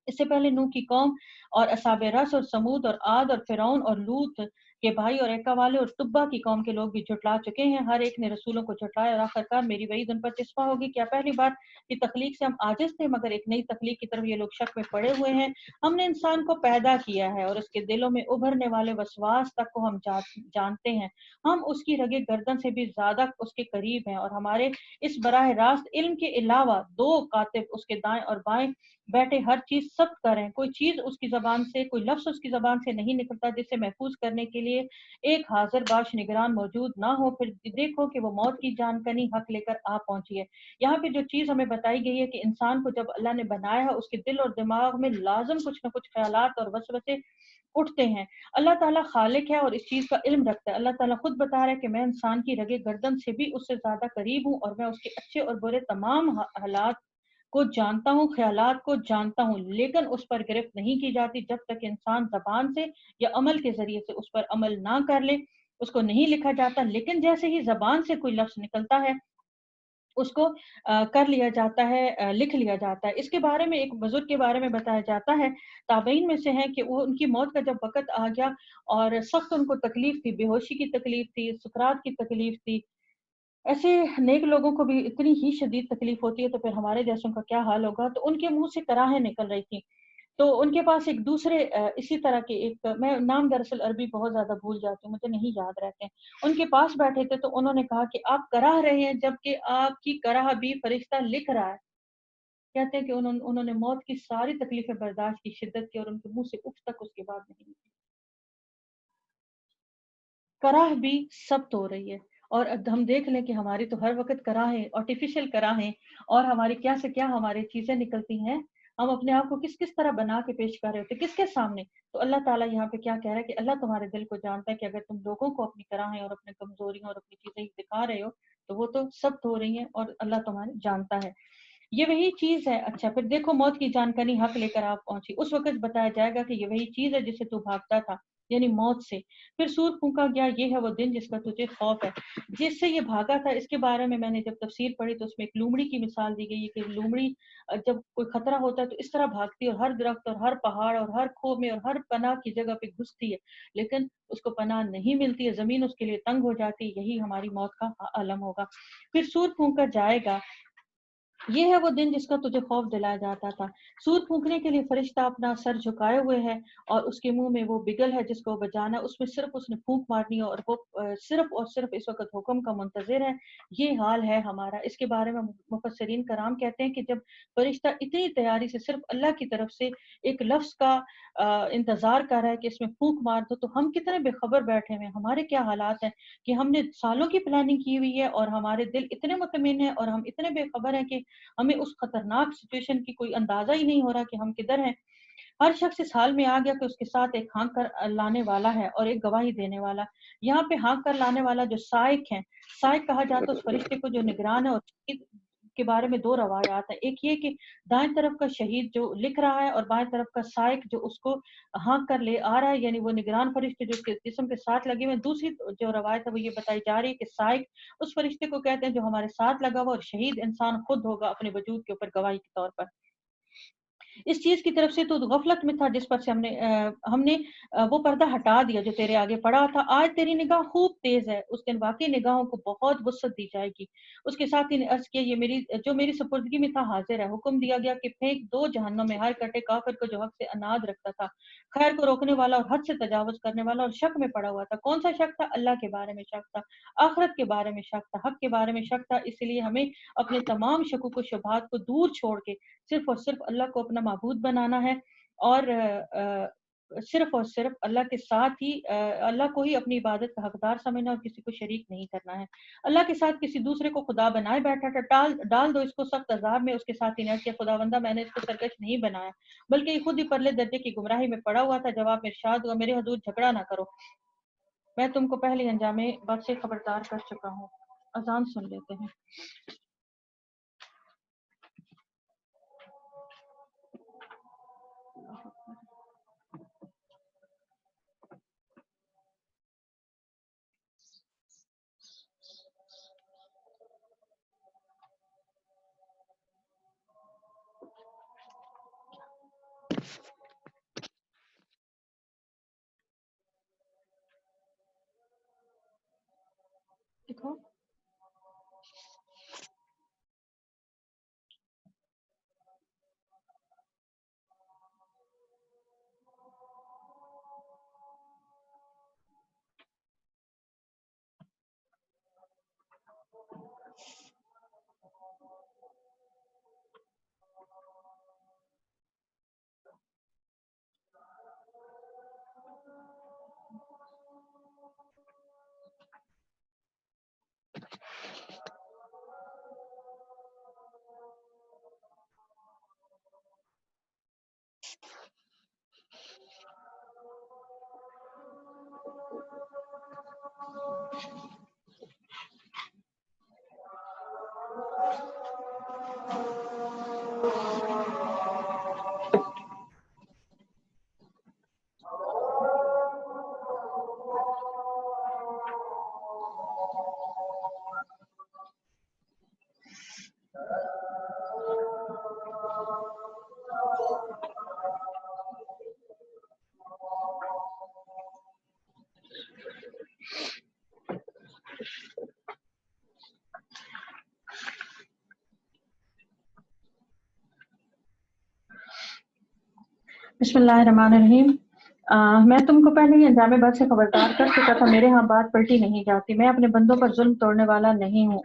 اس سے پہلے نوح کی قوم اور اصحاب رس اور سمود اور عاد اور فرعون اور لوط کے بھائی اور ایکا والے اور تبا کی قوم کے لوگ بھی جھٹلا چکے ہیں، ہر ایک نے رسولوں کو جھٹلایا اور آخرکار میری وعید ان پر چسپاں ہوگی۔ کیا پہلی بار کی تخلیق سے ہم عاجز تھے، مگر ایک نئی تخلیق کی طرف یہ لوگ شک میں پڑے ہوئے ہیں۔ ہم نے انسان کو پیدا کیا ہے اور اس کے دلوں میں ابھرنے والے وسواس تک کو ہم جانتے ہیں، ہم اس کی رگے گردن سے بھی زیادہ اس کے قریب ہیں، اور ہمارے اس براہ راست علم کے علاوہ 2 کاتب اس کے دائیں اور بائیں بیٹھے ہر چیز ضبط کریں، کوئی چیز اس کی زبان سے کوئی لفظ اس کی زبان سے نہیں نکلتا جسے محفوظ کرنے کے لیے ایک حاضر باش نگران موجود نہ ہو۔ پھر دیکھو کہ وہ موت کی جانکنی حق لے کر آ پہنچی ہے۔ یہاں پہ جو چیز ہمیں بتائی گئی ہے کہ انسان کو جب اللہ نے بنایا ہے اس کے دل اور دماغ میں لازم کچھ نہ کچھ خیالات اور وسوسے اٹھتے ہیں۔ اللہ تعالیٰ خالق ہے اور اس چیز کا علم رکھتا ہے، اللہ تعالیٰ خود بتا رہا ہے کہ میں انسان کی رگے گردن سے بھی اس سے زیادہ قریب ہوں، اور میں اس کے اچھے اور برے تمام حالات کو جانتا ہوں، خیالات کو جانتا ہوں، لیکن اس پر گرفت نہیں کی جاتی جب تک انسان زبان سے یا عمل کے ذریعے سے اس پر عمل نہ کر لے، اس کو نہیں لکھا جاتا، لیکن جیسے ہی زبان سے کوئی لفظ نکلتا ہے اس کو کر لیا جاتا ہے، لکھ لیا جاتا ہے۔ اس کے بارے میں ایک بزرگ کے بارے میں بتایا جاتا ہے، تابعین میں سے ہیں، کہ وہ ان کی موت کا جب وقت آ گیا اور سخت ان کو تکلیف تھی، بے ہوشی کی تکلیف تھی، سکرات کی تکلیف تھی، ایسے نیک لوگوں کو بھی اتنی ہی شدید تکلیف ہوتی ہے تو پھر ہمارے جیسوں کا کیا حال ہوگا، تو ان کے منہ سے کراہیں نکل رہی تھیں، تو ان کے پاس ایک دوسرے اسی طرح کے ایک میں نام دراصل عربی بہت زیادہ بھول جاتی ہوں، مجھے نہیں یاد رہتے ہیں، ان کے پاس بیٹھے تھے تو انہوں نے کہا کہ آپ کراہ رہے ہیں جبکہ آپ کی کراہ بھی فرشتہ لکھ رہا ہے، کہتے ہیں کہ انہوں نے موت کی ساری تکلیفیں برداشت کی، شدت کی، اور ان کے منہ سے اف تک اس کے بعد نہیں نکلی، کراہ بھی سخت ہو رہی ہے، اور اب ہم دیکھ لیں کہ ہماری تو ہر وقت کراہیں آرٹیفیشل کراہیں، اور ہماری کیا سے کیا ہماری چیزیں نکلتی ہیں، ہم اپنے آپ کو کس کس طرح بنا کے پیش کر رہے ہوتے کس کے سامنے، تو اللہ تعالیٰ یہاں پہ کیا کہہ رہا ہے کہ اللہ تمہارے دل کو جانتا ہے کہ اگر تم لوگوں کو اپنی کراہیں اور اپنی کمزوریاں اور اپنی چیزیں دکھا رہے ہو تو وہ تو سخت ہو رہی ہیں، اور اللہ تمہارے جانتا ہے، یہ وہی چیز ہے۔ اچھا پھر دیکھو موت کی جانکاری حق لے کر آپ پہنچی، اس وقت بتایا جائے گا کہ یہ وہی چیز ہے جسے تو بھاگتا تھا، یعنی موت سے، پھر سور پھونکا گیا، یہ ہے وہ دن جس کا تجھے خوف ہے، جس سے یہ بھاگا تھا۔ اس کے بارے میں نے جب تفسیر پڑھی تو اس میں ایک لومڑی کی مثال دی گئی ہے کہ لومڑی جب کوئی خطرہ ہوتا ہے تو اس طرح بھاگتی ہے، اور ہر درخت اور ہر پہاڑ اور ہر کھو میں اور ہر پناہ کی جگہ پہ گھستی ہے، لیکن اس کو پناہ نہیں ملتی ہے، زمین اس کے لیے تنگ ہو جاتی ہے، یہی ہماری موت کا عالم ہوگا۔ پھر سور پھونکا جائے گا، یہ ہے وہ دن جس کا تجھے خوف دلایا جاتا تھا. سور پھونکنے کے لیے فرشتہ اپنا سر جھکائے ہوئے ہے اور اس کے منہ میں وہ بگل ہے جس کو بجانا, اس میں صرف اس نے پھونک مارنی ہے اور وہ صرف اور صرف اس وقت حکم کا منتظر ہے. یہ حال ہے ہمارا. اس کے بارے میں مفسرین کرام کہتے ہیں کہ جب فرشتہ اتنی تیاری سے صرف اللہ کی طرف سے ایک لفظ کا انتظار کر رہا ہے کہ اس میں پھونک مار دو, تو ہم کتنے بے خبر بیٹھے ہوئے ہیں. ہمارے کیا حالات ہیں کہ ہم نے سالوں کی پلاننگ کی ہوئی ہے اور ہمارے دل اتنے مطمئن ہیں اور ہم اتنے بے خبر ہیں کہ ہمیں اس خطرناک سچویشن کی کوئی اندازہ ہی نہیں ہو رہا کہ ہم کدھر ہیں. ہر شخص اس حال میں آ گیا کہ اس کے ساتھ ایک ہانک کر لانے والا ہے اور ایک گواہی دینے والا. یہاں پہ ہانک کر لانے والا جو سائق ہے, سائق کہا جاتا ہے اس فرشتے کو جو نگران ہے, اور شہید کے بارے میں دو روایات ہیں. ایک یہ کہ دائیں طرف کا شہید جو لکھ رہا ہے اور بائیں طرف کا سائق جو اس کو ہانک کر لے آ رہا ہے, یعنی وہ نگران فرشتے جو اس کے جسم کے ساتھ لگے ہوئے ہیں. دوسری جو روایت ہے وہ یہ بتائی جا رہی ہے کہ سائق اس فرشتے کو کہتے ہیں جو ہمارے ساتھ لگا ہوا, اور شہید انسان خود ہوگا اپنے وجود کے اوپر گواہی کے طور پر. اس چیز کی طرف سے تو غفلت میں تھا جس پر سے ہم نے وہ پردہ ہٹا دیا جو تیرے آگے پڑا تھا. آج تیری نگاہ خوب تیز ہے, اس دن واقعی نگاہوں کو بہت وسعت دی جائے گی. اس کے ساتھ ہی نے عرض کیا, یہ جو میری سپردگی میں تھا حاضر ہے. حکم دیا گیا کہ پھینک دو جہنم میں ہر کٹے کافر کو جو حق سے اناد رکھتا تھا, خیر کو روکنے والا اور حد سے تجاوز کرنے والا اور شک میں پڑا ہوا تھا. کون سا شک تھا؟ اللہ کے بارے میں شک تھا, آخرت کے بارے میں شک تھا, حق کے بارے میں شک تھا. اس لیے ہمیں اپنے تمام شکوک و شبہات کو دور چھوڑ کے صرف اور صرف اللہ کو اپنا معبود بنانا ہے, اور صرف اور صرف اللہ کے ساتھ ہی اللہ کو ہی اپنی عبادت کا حقدار سمجھنا اور کسی کو شریک نہیں کرنا ہے. اللہ کے ساتھ کسی دوسرے کو خدا بنائے بیٹھا تھا, ڈال دو اس کو سخت عذاب میں. اس کے ساتھ ہی نے کہ خداوندہ میں نے اس کو سرکش نہیں بنایا بلکہ یہ خود ہی پرلے درجے کی گمراہی میں پڑا ہوا تھا. جواب میں ارشاد ہوا, میرے حضور جھگڑا نہ کرو, میں تم کو پہلے انجام بات سے خبردار کر چکا ہوں. اذان سن لیتے ہیں. دیکھو بسم اللہ الرحمن الرحیم. میں تم کو پہلے ہی انجام بد سے خبردار کر چکا تھا. میرے ہاں بات پلٹی نہیں جاتی. میں اپنے بندوں پر ظلم توڑنے والا نہیں ہوں.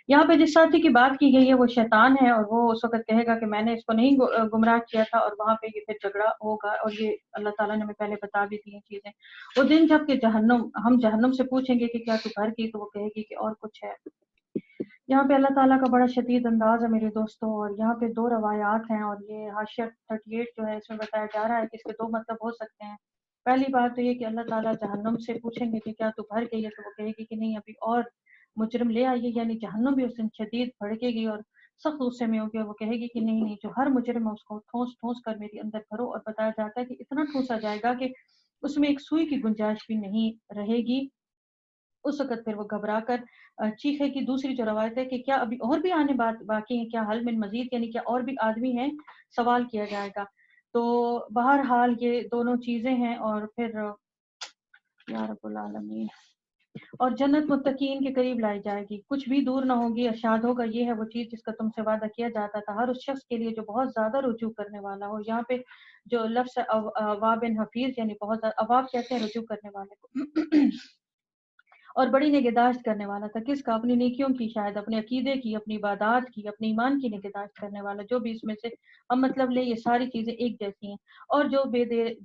یہاں پہ جس ساتھی کی بات کی گئی ہے وہ شیطان ہے, اور وہ اس وقت کہے گا کہ میں نے اس کو نہیں گمراہ کیا تھا, اور وہاں پہ یہ پھر جھگڑا ہوگا. اور یہ اللہ تعالیٰ نے ہمیں پہلے بتا بھی دی ہیں چیزیں. وہ دن جب کہ ہم جہنم سے پوچھیں گے کہ کیا تو بھر کی, تو وہ کہے گی کہ اور کچھ ہے. یہاں پہ اللہ تعالیٰ کا بڑا شدید انداز ہے میرے دوستوں, اور یہاں پہ دو روایات ہیں, اور یہ حاشیہ 38 جو ہے اس میں بتایا جا رہا ہے کہ اس کے دو مطلب ہو سکتے ہیں. پہلی بات تو یہ کہ اللہ تعالیٰ جہنم سے پوچھیں گے کہ کیا تو بھر گئی ہے, تو وہ کہے گی کہ نہیں ابھی اور مجرم لے آئیے, یعنی جہنم بھی اس دن شدید بھڑکے گی اور سخت غصے میں ہوگی. وہ کہے گی کہ نہیں نہیں, جو ہر مجرم ہے اس کو ٹھونس ٹھونس کر میری اندر بھرو. اور بتایا جاتا ہے کہ اتنا ٹھونسا جائے گا کہ اس میں ایک سوئی کی گنجائش بھی نہیں رہے گی. اس وقت پھر وہ گھبرا کر چیخے کی. دوسری جو روایت ہے کہ کیا ابھی اور بھی آنے باقی ہیں, کیا حل من مزید, یعنی کیا اور بھی آدمی ہیں, سوال کیا جائے گا. تو بہرحال یہ دونوں چیزیں ہیں. اور پھر یا رب العالمین, اور جنت متقین کے قریب لائی جائے گی، کچھ بھی دور نہ ہوگی، ارشاد ہوگا یہ ہے وہ چیز جس کا تم سے وعدہ کیا جاتا تھا، ہر اس شخص کے لیے جو بہت زیادہ رجوع کرنے والا ہو۔ یہاں پہ جو لفظ اواب حفیظ یعنی بہت زیادہ، اواب کہتے ہیں رجوع کرنے والے کو اور بڑی نگہداشت کرنے والا تھا، کس کا؟ اپنی نیکیوں کی، شاید اپنے عقیدے کی، اپنی عبادات کی، اپنے ایمان کی نگہداشت کرنے والا، جو بھی اس میں سے ہم مطلب لے، یہ ساری چیزیں ایک جیسی ہیں، اور جو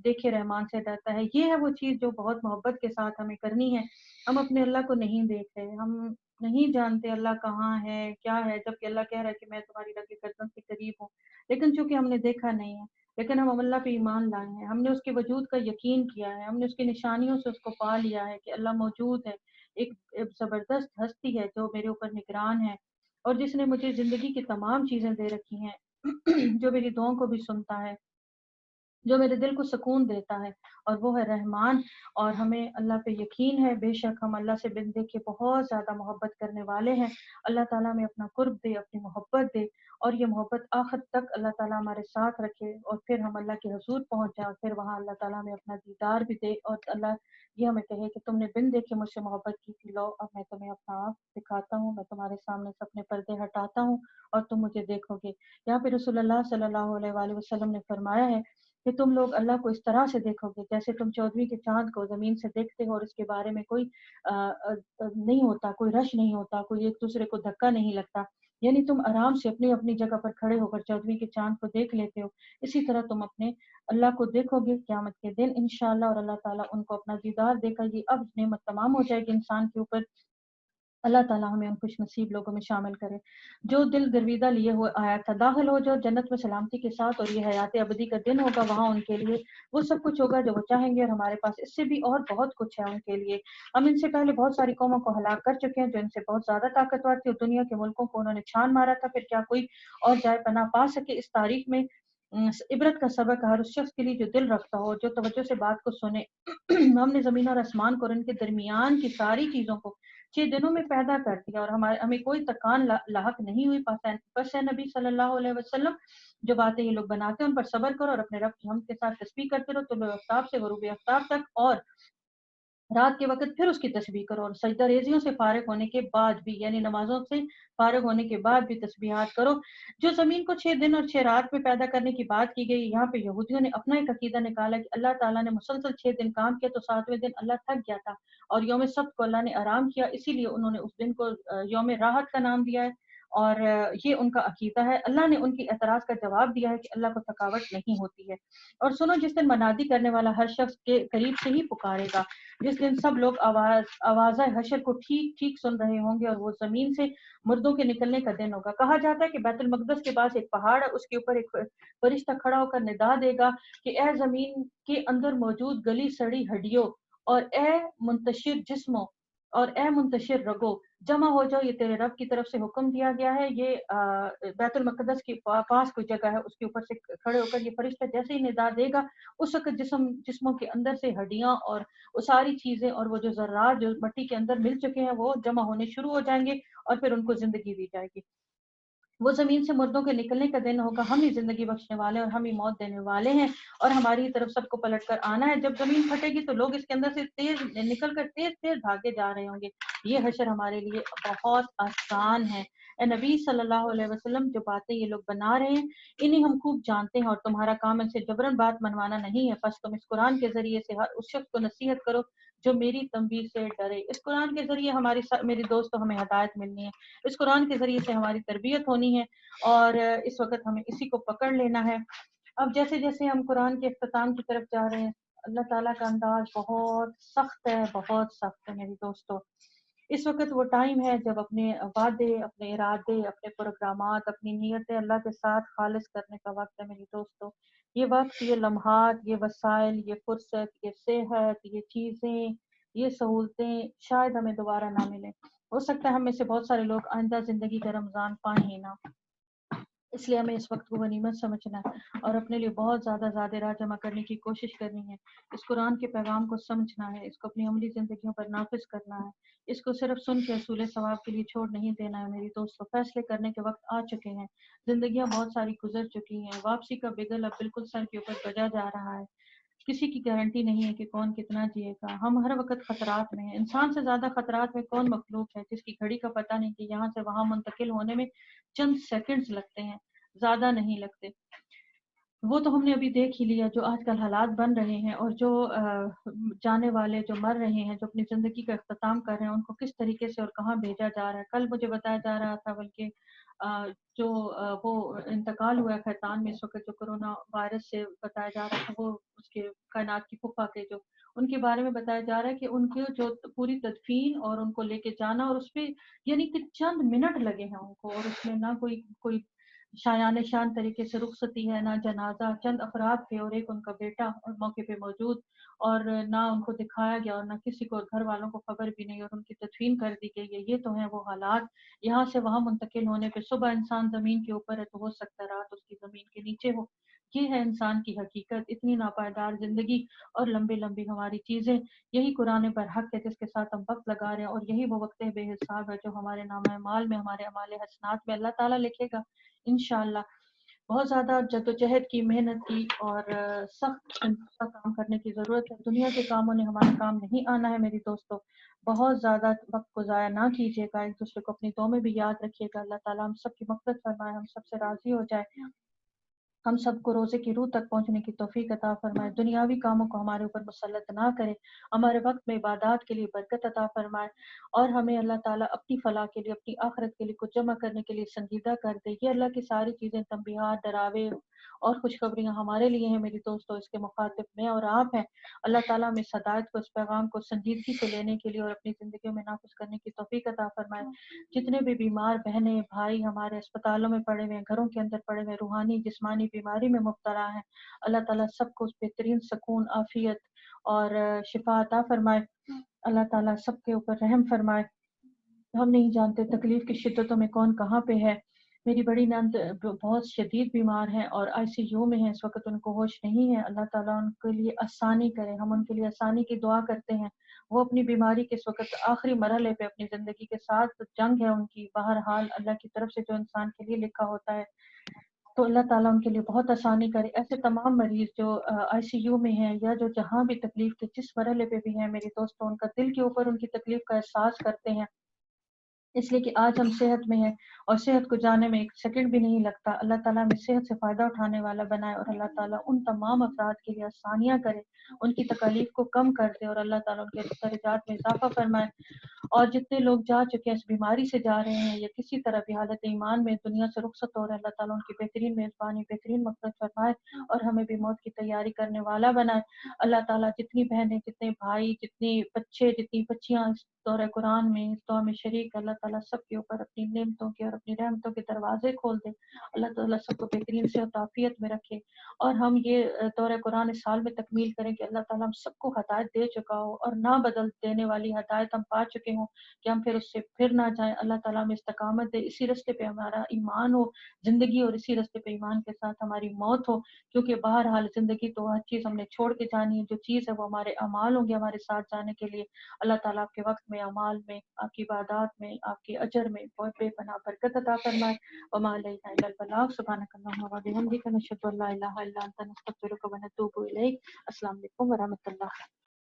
دیکھے رحمان سے ڈرتا ہے۔ یہ ہے وہ چیز جو بہت محبت کے ساتھ ہمیں کرنی ہے۔ ہم اپنے اللہ کو نہیں دیکھ رہے، ہم نہیں جانتے اللہ کہاں ہے، کیا ہے، جبکہ اللہ کہہ رہا ہے کہ میں تمہاری رگ گردن کے قریب ہوں، لیکن چونکہ ہم نے دیکھا نہیں ہے، لیکن ہم اللہ پہ ایمان لائے ہیں، ہم نے اس کے وجود کا یقین کیا ہے، ہم نے اس کی نشانیوں سے اس کو پا لیا ہے کہ اللہ موجود ہے، ایک زبردست ہستی ہے جو میرے اوپر نگران ہے، اور جس نے مجھے زندگی کی تمام چیزیں دے رکھی ہیں جو میری دعاؤں کو بھی سنتا ہے، جو میرے دل کو سکون دیتا ہے، اور وہ ہے رحمان۔ اور ہمیں اللہ پہ یقین ہے، بے شک ہم اللہ سے بن دیکھ کے بہت زیادہ محبت کرنے والے ہیں۔ اللہ تعالیٰ میں اپنا قرب دے، اپنی محبت دے، اور یہ محبت آخر تک اللہ تعالیٰ ہمارے ساتھ رکھے، اور پھر ہم اللہ کے حضور پہنچ جائیں، پھر وہاں اللہ تعالیٰ میں اپنا دیدار بھی دے، اور اللہ یہ ہمیں کہے کہ تم نے بن دیکھے مجھ سے محبت کی تھی، لو اب میں تمہیں اپنا آپ دکھاتا ہوں، میں تمہارے سامنے سے اپنے پردے ہٹاتا ہوں اور تم مجھے دیکھو گے۔ یہاں پہ رسول اللہ صلی اللہ علیہ وآلہ وسلم نے فرمایا ہے کہ تم لوگ اللہ کو اس طرح سے دیکھو گے جیسے تم 14ویں کے چاند کو زمین سے دیکھتے ہو، اور اس کے بارے میں کوئی نہیں ہوتا، کوئی رش نہیں ہوتا، کوئی ایک دوسرے کو دھکا نہیں لگتا، یعنی تم آرام سے اپنی اپنی جگہ پر کھڑے ہو کر 14ویں کے چاند کو دیکھ لیتے ہو، اسی طرح تم اپنے اللہ کو دیکھو گے قیامت کے دن انشاءاللہ، اور اللہ تعالیٰ ان کو اپنا دیدار دے کر یہ اب نعمت تمام ہو جائے گی انسان کے اوپر۔ اللہ تعالیٰ ہمیں ان خوش نصیب لوگوں میں شامل کرے جو دل گرویدہ لیے ہوئے آیا تھا، داخل ہو جو جنت میں سلامتی کے ساتھ، اور یہ حیات ابدی کا دن ہوگا، وہاں ان کے لیے وہ سب کچھ ہوگا جو وہ چاہیں گے، اور ہمارے پاس اس سے بھی اور بہت کچھ ہے ان کے لیے۔ ہم ان سے پہلے بہت ساری قوموں کو ہلاک کر چکے ہیں جو ان سے بہت زیادہ طاقتور تھی، اور دنیا کے ملکوں کو انہوں نے چھان مارا تھا، پھر کیا کوئی اور جائے پناہ پا سکے اس تاریخ میں؟ عبرت کا سبق ہر اس شخص کے لیے جو دل رکھتا ہو، جو توجہ سے بات کو سنے۔ ہم نے زمین اور آسمان کو اور ان کے درمیان کی ساری چیزوں کو 6 دنوں میں پیدا کر دیا، اور ہمیں کوئی تکان لاحق نہیں ہوئی۔ پس اے نبی صلی اللہ علیہ وسلم، جو باتیں یہ لوگ بناتے ہیں ان پر صبر کرو، اور اپنے رب کی حمد کے ساتھ تسبیح کرتے رہو، طلوع آفتاب سے غروب آفتاب تک، اور رات کے وقت پھر اس کی تسبیح کرو، اور سجدہ ریزیوں سے فارغ ہونے کے بعد بھی، یعنی نمازوں سے فارغ ہونے کے بعد بھی تسبیحات کرو۔ جو زمین کو 6 دن اور 6 رات میں پیدا کرنے کی بات کی گئی، یہاں پہ یہودیوں نے اپنا ایک عقیدہ نکالا کہ اللہ تعالیٰ نے مسلسل 6 دن کام کیا تو 7ویں دن اللہ تھک گیا تھا، اور یوم سبت کو اللہ نے آرام کیا، اسی لیے انہوں نے اس دن کو یوم راحت کا نام دیا ہے، اور یہ ان کا عقیدہ ہے۔ اللہ نے ان کی اعتراض کا جواب دیا ہے کہ اللہ کو تھکاوٹ نہیں ہوتی ہے۔ اور سنو، جس دن منادی کرنے والا ہر شخص کے قریب سے ہی پکارے گا، جس دن سب لوگ آواز حشر کو ٹھیک ٹھیک سن رہے ہوں گے، اور وہ زمین سے مردوں کے نکلنے کا دن ہوگا۔ کہا جاتا ہے کہ بیت المقدس کے پاس ایک پہاڑ ہے، اس کے اوپر ایک فرشتہ کھڑا ہو کر ندا دے گا کہ اے زمین کے اندر موجود گلی سڑی ہڈیوں، اور اے منتشر جسموں، اور اے منتشر رگو، جمع ہو جاؤ، یہ تیرے رب کی طرف سے حکم دیا گیا ہے۔ یہ بیت المقدس کے پاس کوئی جگہ ہے، اس کے اوپر سے کھڑے ہو کر یہ فرشتہ جیسے ہی ندا دے گا، اس وقت جسموں کے اندر سے ہڈیاں اور وہ ساری چیزیں اور وہ جو ذرات جو مٹی کے اندر مل چکے ہیں وہ جمع ہونے شروع ہو جائیں گے، اور پھر ان کو زندگی دی جائے گی۔ وہ زمین سے مردوں کے نکلنے کا دن ہوگا، ہم ہی زندگی بخشنے والے اور ہم ہی موت دینے والے ہیں، اور ہماری ہی طرف سب کو پلٹ کر آنا ہے۔ جب زمین پھٹے گی تو لوگ اس کے اندر سے تیز نکل کر تیز تیز بھاگے جا رہے ہوں گے۔ یہ حشر ہمارے لیے بہت آسان ہے۔ اے نبی صلی اللہ علیہ وسلم، جو باتیں یہ لوگ بنا رہے ہیں انہیں ہم خوب جانتے ہیں، اور تمہارا کام ان سے جبرن بات منوانا نہیں ہے، بس تم اس قرآن کے ذریعے سے ہر اس شخص کو نصیحت کرو جو میری تنبیہ سے ڈرے۔ اس قرآن کے ذریعے ہماری میری دوستوں ہمیں ہدایت ملنی ہے، اس قرآن کے ذریعے سے ہماری تربیت ہونی ہے، اور اس وقت ہمیں اسی کو پکڑ لینا ہے۔ اب جیسے جیسے ہم قرآن کے اختتام کی طرف جا رہے ہیں، اللہ تعالیٰ کا انداز بہت سخت ہے، بہت سخت ہے میری دوستوں۔ اس وقت وہ ٹائم ہے جب اپنے وعدے، اپنے ارادے، اپنے پروگرامات، اپنی نیتیں اللہ کے ساتھ خالص کرنے کا وقت ہے میری دوستوں۔ یہ وقت، یہ لمحات، یہ وسائل، یہ فرصت، یہ صحت، یہ چیزیں، یہ سہولتیں شاید ہمیں دوبارہ نہ ملیں۔ ہو سکتا ہے ہم میں سے بہت سارے لوگ آئندہ زندگی کا رمضان پائیں ہی نہ، اس لیے ہمیں اس وقت کو غنیمت سمجھنا ہے، اور اپنے لیے بہت زیادہ زیادہ راہ جمع کرنے کی کوشش کرنی ہے۔ اس قرآن کے پیغام کو سمجھنا ہے، اس کو اپنی عملی زندگیوں پر نافذ کرنا ہے، اس کو صرف سن کے حصول ثواب کے لیے چھوڑ نہیں دینا ہے میری دوستوں۔ فیصلے کرنے کے وقت آ چکے ہیں، زندگیاں بہت ساری گزر چکی ہیں، واپسی کا بگل اب بالکل سر کے اوپر بجا جا رہا ہے۔ کسی کی گارنٹی نہیں ہے کہ کون کتنا جیے گا. ہم ہر وقت خطرات میں ہیں. انسان سے زیادہ خطرات میں کون مخلوق ہے جس کی گھڑی کا پتہ نہیں کہ یہاں سے وہاں منتقل ہونے میں چند سیکنڈز لگتے ہیں, زیادہ نہیں لگتے. وہ تو ہم نے ابھی دیکھ ہی لیا جو آج کل حالات بن رہے ہیں, اور جو جانے والے جو مر رہے ہیں, جو اپنی زندگی کا اختتام کر رہے ہیں, ان کو کس طریقے سے اور کہاں بھیجا جا رہا ہے. کل مجھے بتایا جا رہا تھا بلکہ جو وہ انتقال ہوا ہے خیتان میں اس وقت جو کرونا وائرس سے بتایا جا رہا تھا, وہ اس کے کائنات کی پھوپھا کے جو ان کے بارے میں بتایا جا رہا ہے کہ ان کی جو پوری تدفین اور ان کو لے کے جانا, اور اس پہ یعنی کہ چند منٹ لگے ہیں ان کو, اور اس میں نہ کوئی شایان شان طریقے سے رخصتی ہے, نہ جنازہ. چند افراد تھے اور ایک ان کا بیٹا اور موقع پہ موجود, اور نہ ان کو دکھایا گیا اور نہ کسی کو گھر والوں کو خبر بھی نہیں, اور ان کی تدفین کر دی گئی ہے. یہ تو ہیں وہ حالات. یہاں سے وہاں منتقل ہونے پہ صبح انسان زمین کے اوپر ہے تو ہو سکتا ہے رات اس کی زمین کے نیچے ہو. یہ ہے انسان کی حقیقت. اتنی ناپائیدار زندگی اور لمبی لمبی ہماری چیزیں. یہی قرآن پر حق ہے جس کے ساتھ ہم وقت لگا رہے ہیں, اور یہی وہ وقت بے حساب ہے جو ہمارے نامہ اعمال میں, ہمارے اعمال حسنات میں اللہ تعالیٰ لکھے گا انشاءاللہ. بہت زیادہ جدوجہد کی, محنت کی, اور سخت کا کام کرنے کی ضرورت ہے. دنیا کے کاموں نے ہمارے کام نہیں آنا ہے میری دوستوں. بہت زیادہ وقت کو ضائع نہ کیجیے گا, ایک دوسرے کو اپنی دعاؤں میں بھی یاد رکھیے گا. اللہ تعالیٰ ہم سب کی مغفرت فرمائے, ہم سب سے راضی ہو جائے, ہم سب کو روزے کی روح تک پہنچنے کی توفیق عطا فرمائے, دنیاوی کاموں کو ہمارے اوپر مسلط نہ کرے, ہمارے وقت میں عبادات کے لیے برکت عطا فرمائے, اور ہمیں اللہ تعالیٰ اپنی فلاح کے لیے, اپنی آخرت کے لیے کچھ جمع کرنے کے لیے سنجیدہ کر دے. یہ اللہ کی ساری چیزیں تنبیہات, ڈراوے اور خوشخبریاں ہمارے لیے ہیں میری دوستوں. اس کے مخاطب میں اور آپ ہیں. اللہ تعالیٰ ہمیں اس ہدایت کو, اس پیغام کو سنجیدگی سے لینے کے لیے اور اپنی زندگیوں میں نافذ کرنے کی توفیق عطا فرمائے. جتنے بھی بیمار بہنیں بھائی ہمارے اسپتالوں میں پڑے ہوئے ہیں, گھروں کے اندر پڑے ہوئے, روحانی جسمانی بیماری میں مبتلا ہیں, اللہ تعالیٰ سب کو بہترین سکون, عافیت اور شفا عطا فرمائے. اللہ تعالیٰ سب کے اوپر رحم فرمائے. ہم نہیں جانتے تکلیف کی شدتوں میں کون کہاں پہ ہے. میری بڑی نند بہت شدید بیمار ہیں اور ICU میں ہیں اس وقت, ان کو ہوش نہیں ہے. اللہ تعالیٰ ان کے لیے آسانی کرے, ہم ان کے لیے آسانی کی دعا کرتے ہیں. وہ اپنی بیماری کے اس وقت آخری مرحلے پہ اپنی زندگی کے ساتھ جنگ ہے ان کی. بہرحال اللہ کی طرف سے جو انسان کے لیے لکھا ہوتا ہے تو اللہ تعالیٰ ان کے لیے بہت آسانی کرے. ایسے تمام مریض جو ICU میں ہیں یا جو جہاں بھی تکلیف کے جس مرحلے پہ بھی ہیں میری دوستوں, ان کا دل کے اوپر ان کی تکلیف کا احساس کرتے ہیں, اس لیے کہ آج ہم صحت میں ہیں اور صحت کو جانے میں ایک سیکنڈ بھی نہیں لگتا. اللہ تعالیٰ ہمیں صحت سے فائدہ اٹھانے والا بنائے, اور اللہ تعالیٰ ان تمام افراد کے لیے آسانیاں کرے, ان کی تکالیف کو کم کر دے, اور اللہ تعالیٰ ان کے درجات میں اضافہ فرمائے. اور جتنے لوگ جا چکے ہیں اس بیماری سے جا رہے ہیں یا کسی طرح بھی حالت ایمان میں دنیا سے رخصت ہو رہے ہیں, اللہ تعالیٰ ان کی بہترین میزبانی, بہترین مغفرت فرمائے, اور ہمیں بھی موت کی تیاری کرنے والا بنائے. اللہ تعالیٰ جتنی بہنیں, جتنے بھائی, جتنے بچے, جتنی بچیاں اس دورہ قرآن میں, اس دعا میں شریک, اللہ تعالیٰ سب کے اوپر اپنی نعمتوں کے اور اپنی رحمتوں کے دروازے کھول دے. اللہ تعالیٰ سب کو بہترین سے عافیت میں رکھے, اور ہم یہ دورہ قرآن اس سال میں تکمیل کریں کہ اللہ تعالیٰ ہم سب کو ہدایت دے چکا ہو, اور نہ بدل دینے والی ہدایت ہم پا چکے ہوں کہ ہم پھر اس سے پھر نہ جائیں. اللہ تعالیٰ ہمیں استقامت دے, اسی راستے پہ ہمارا ایمان ہو زندگی, اور اسی راستے پہ ایمان کے ساتھ ہماری موت ہو, کیونکہ بہرحال زندگی تو ہر چیز ہم نے چھوڑ کے جانی ہے. جو چیز ہے وہ ہمارے اعمال ہوں گے ہمارے ساتھ جانے کے لیے. اللہ تعالیٰ آپ کے وقت میں, اعمال میں, آپ کی عبادات میں, آپ کے اجر میں بہت بے پناہ برکت عطا فرمائے. وما علینا الا البلاغ. سبحانک اللہم و بحمدک, نشہد ان لا الہ الا انت, نستغفرک و نتوب الیک. السلام علیکم ورحمۃ اللہ.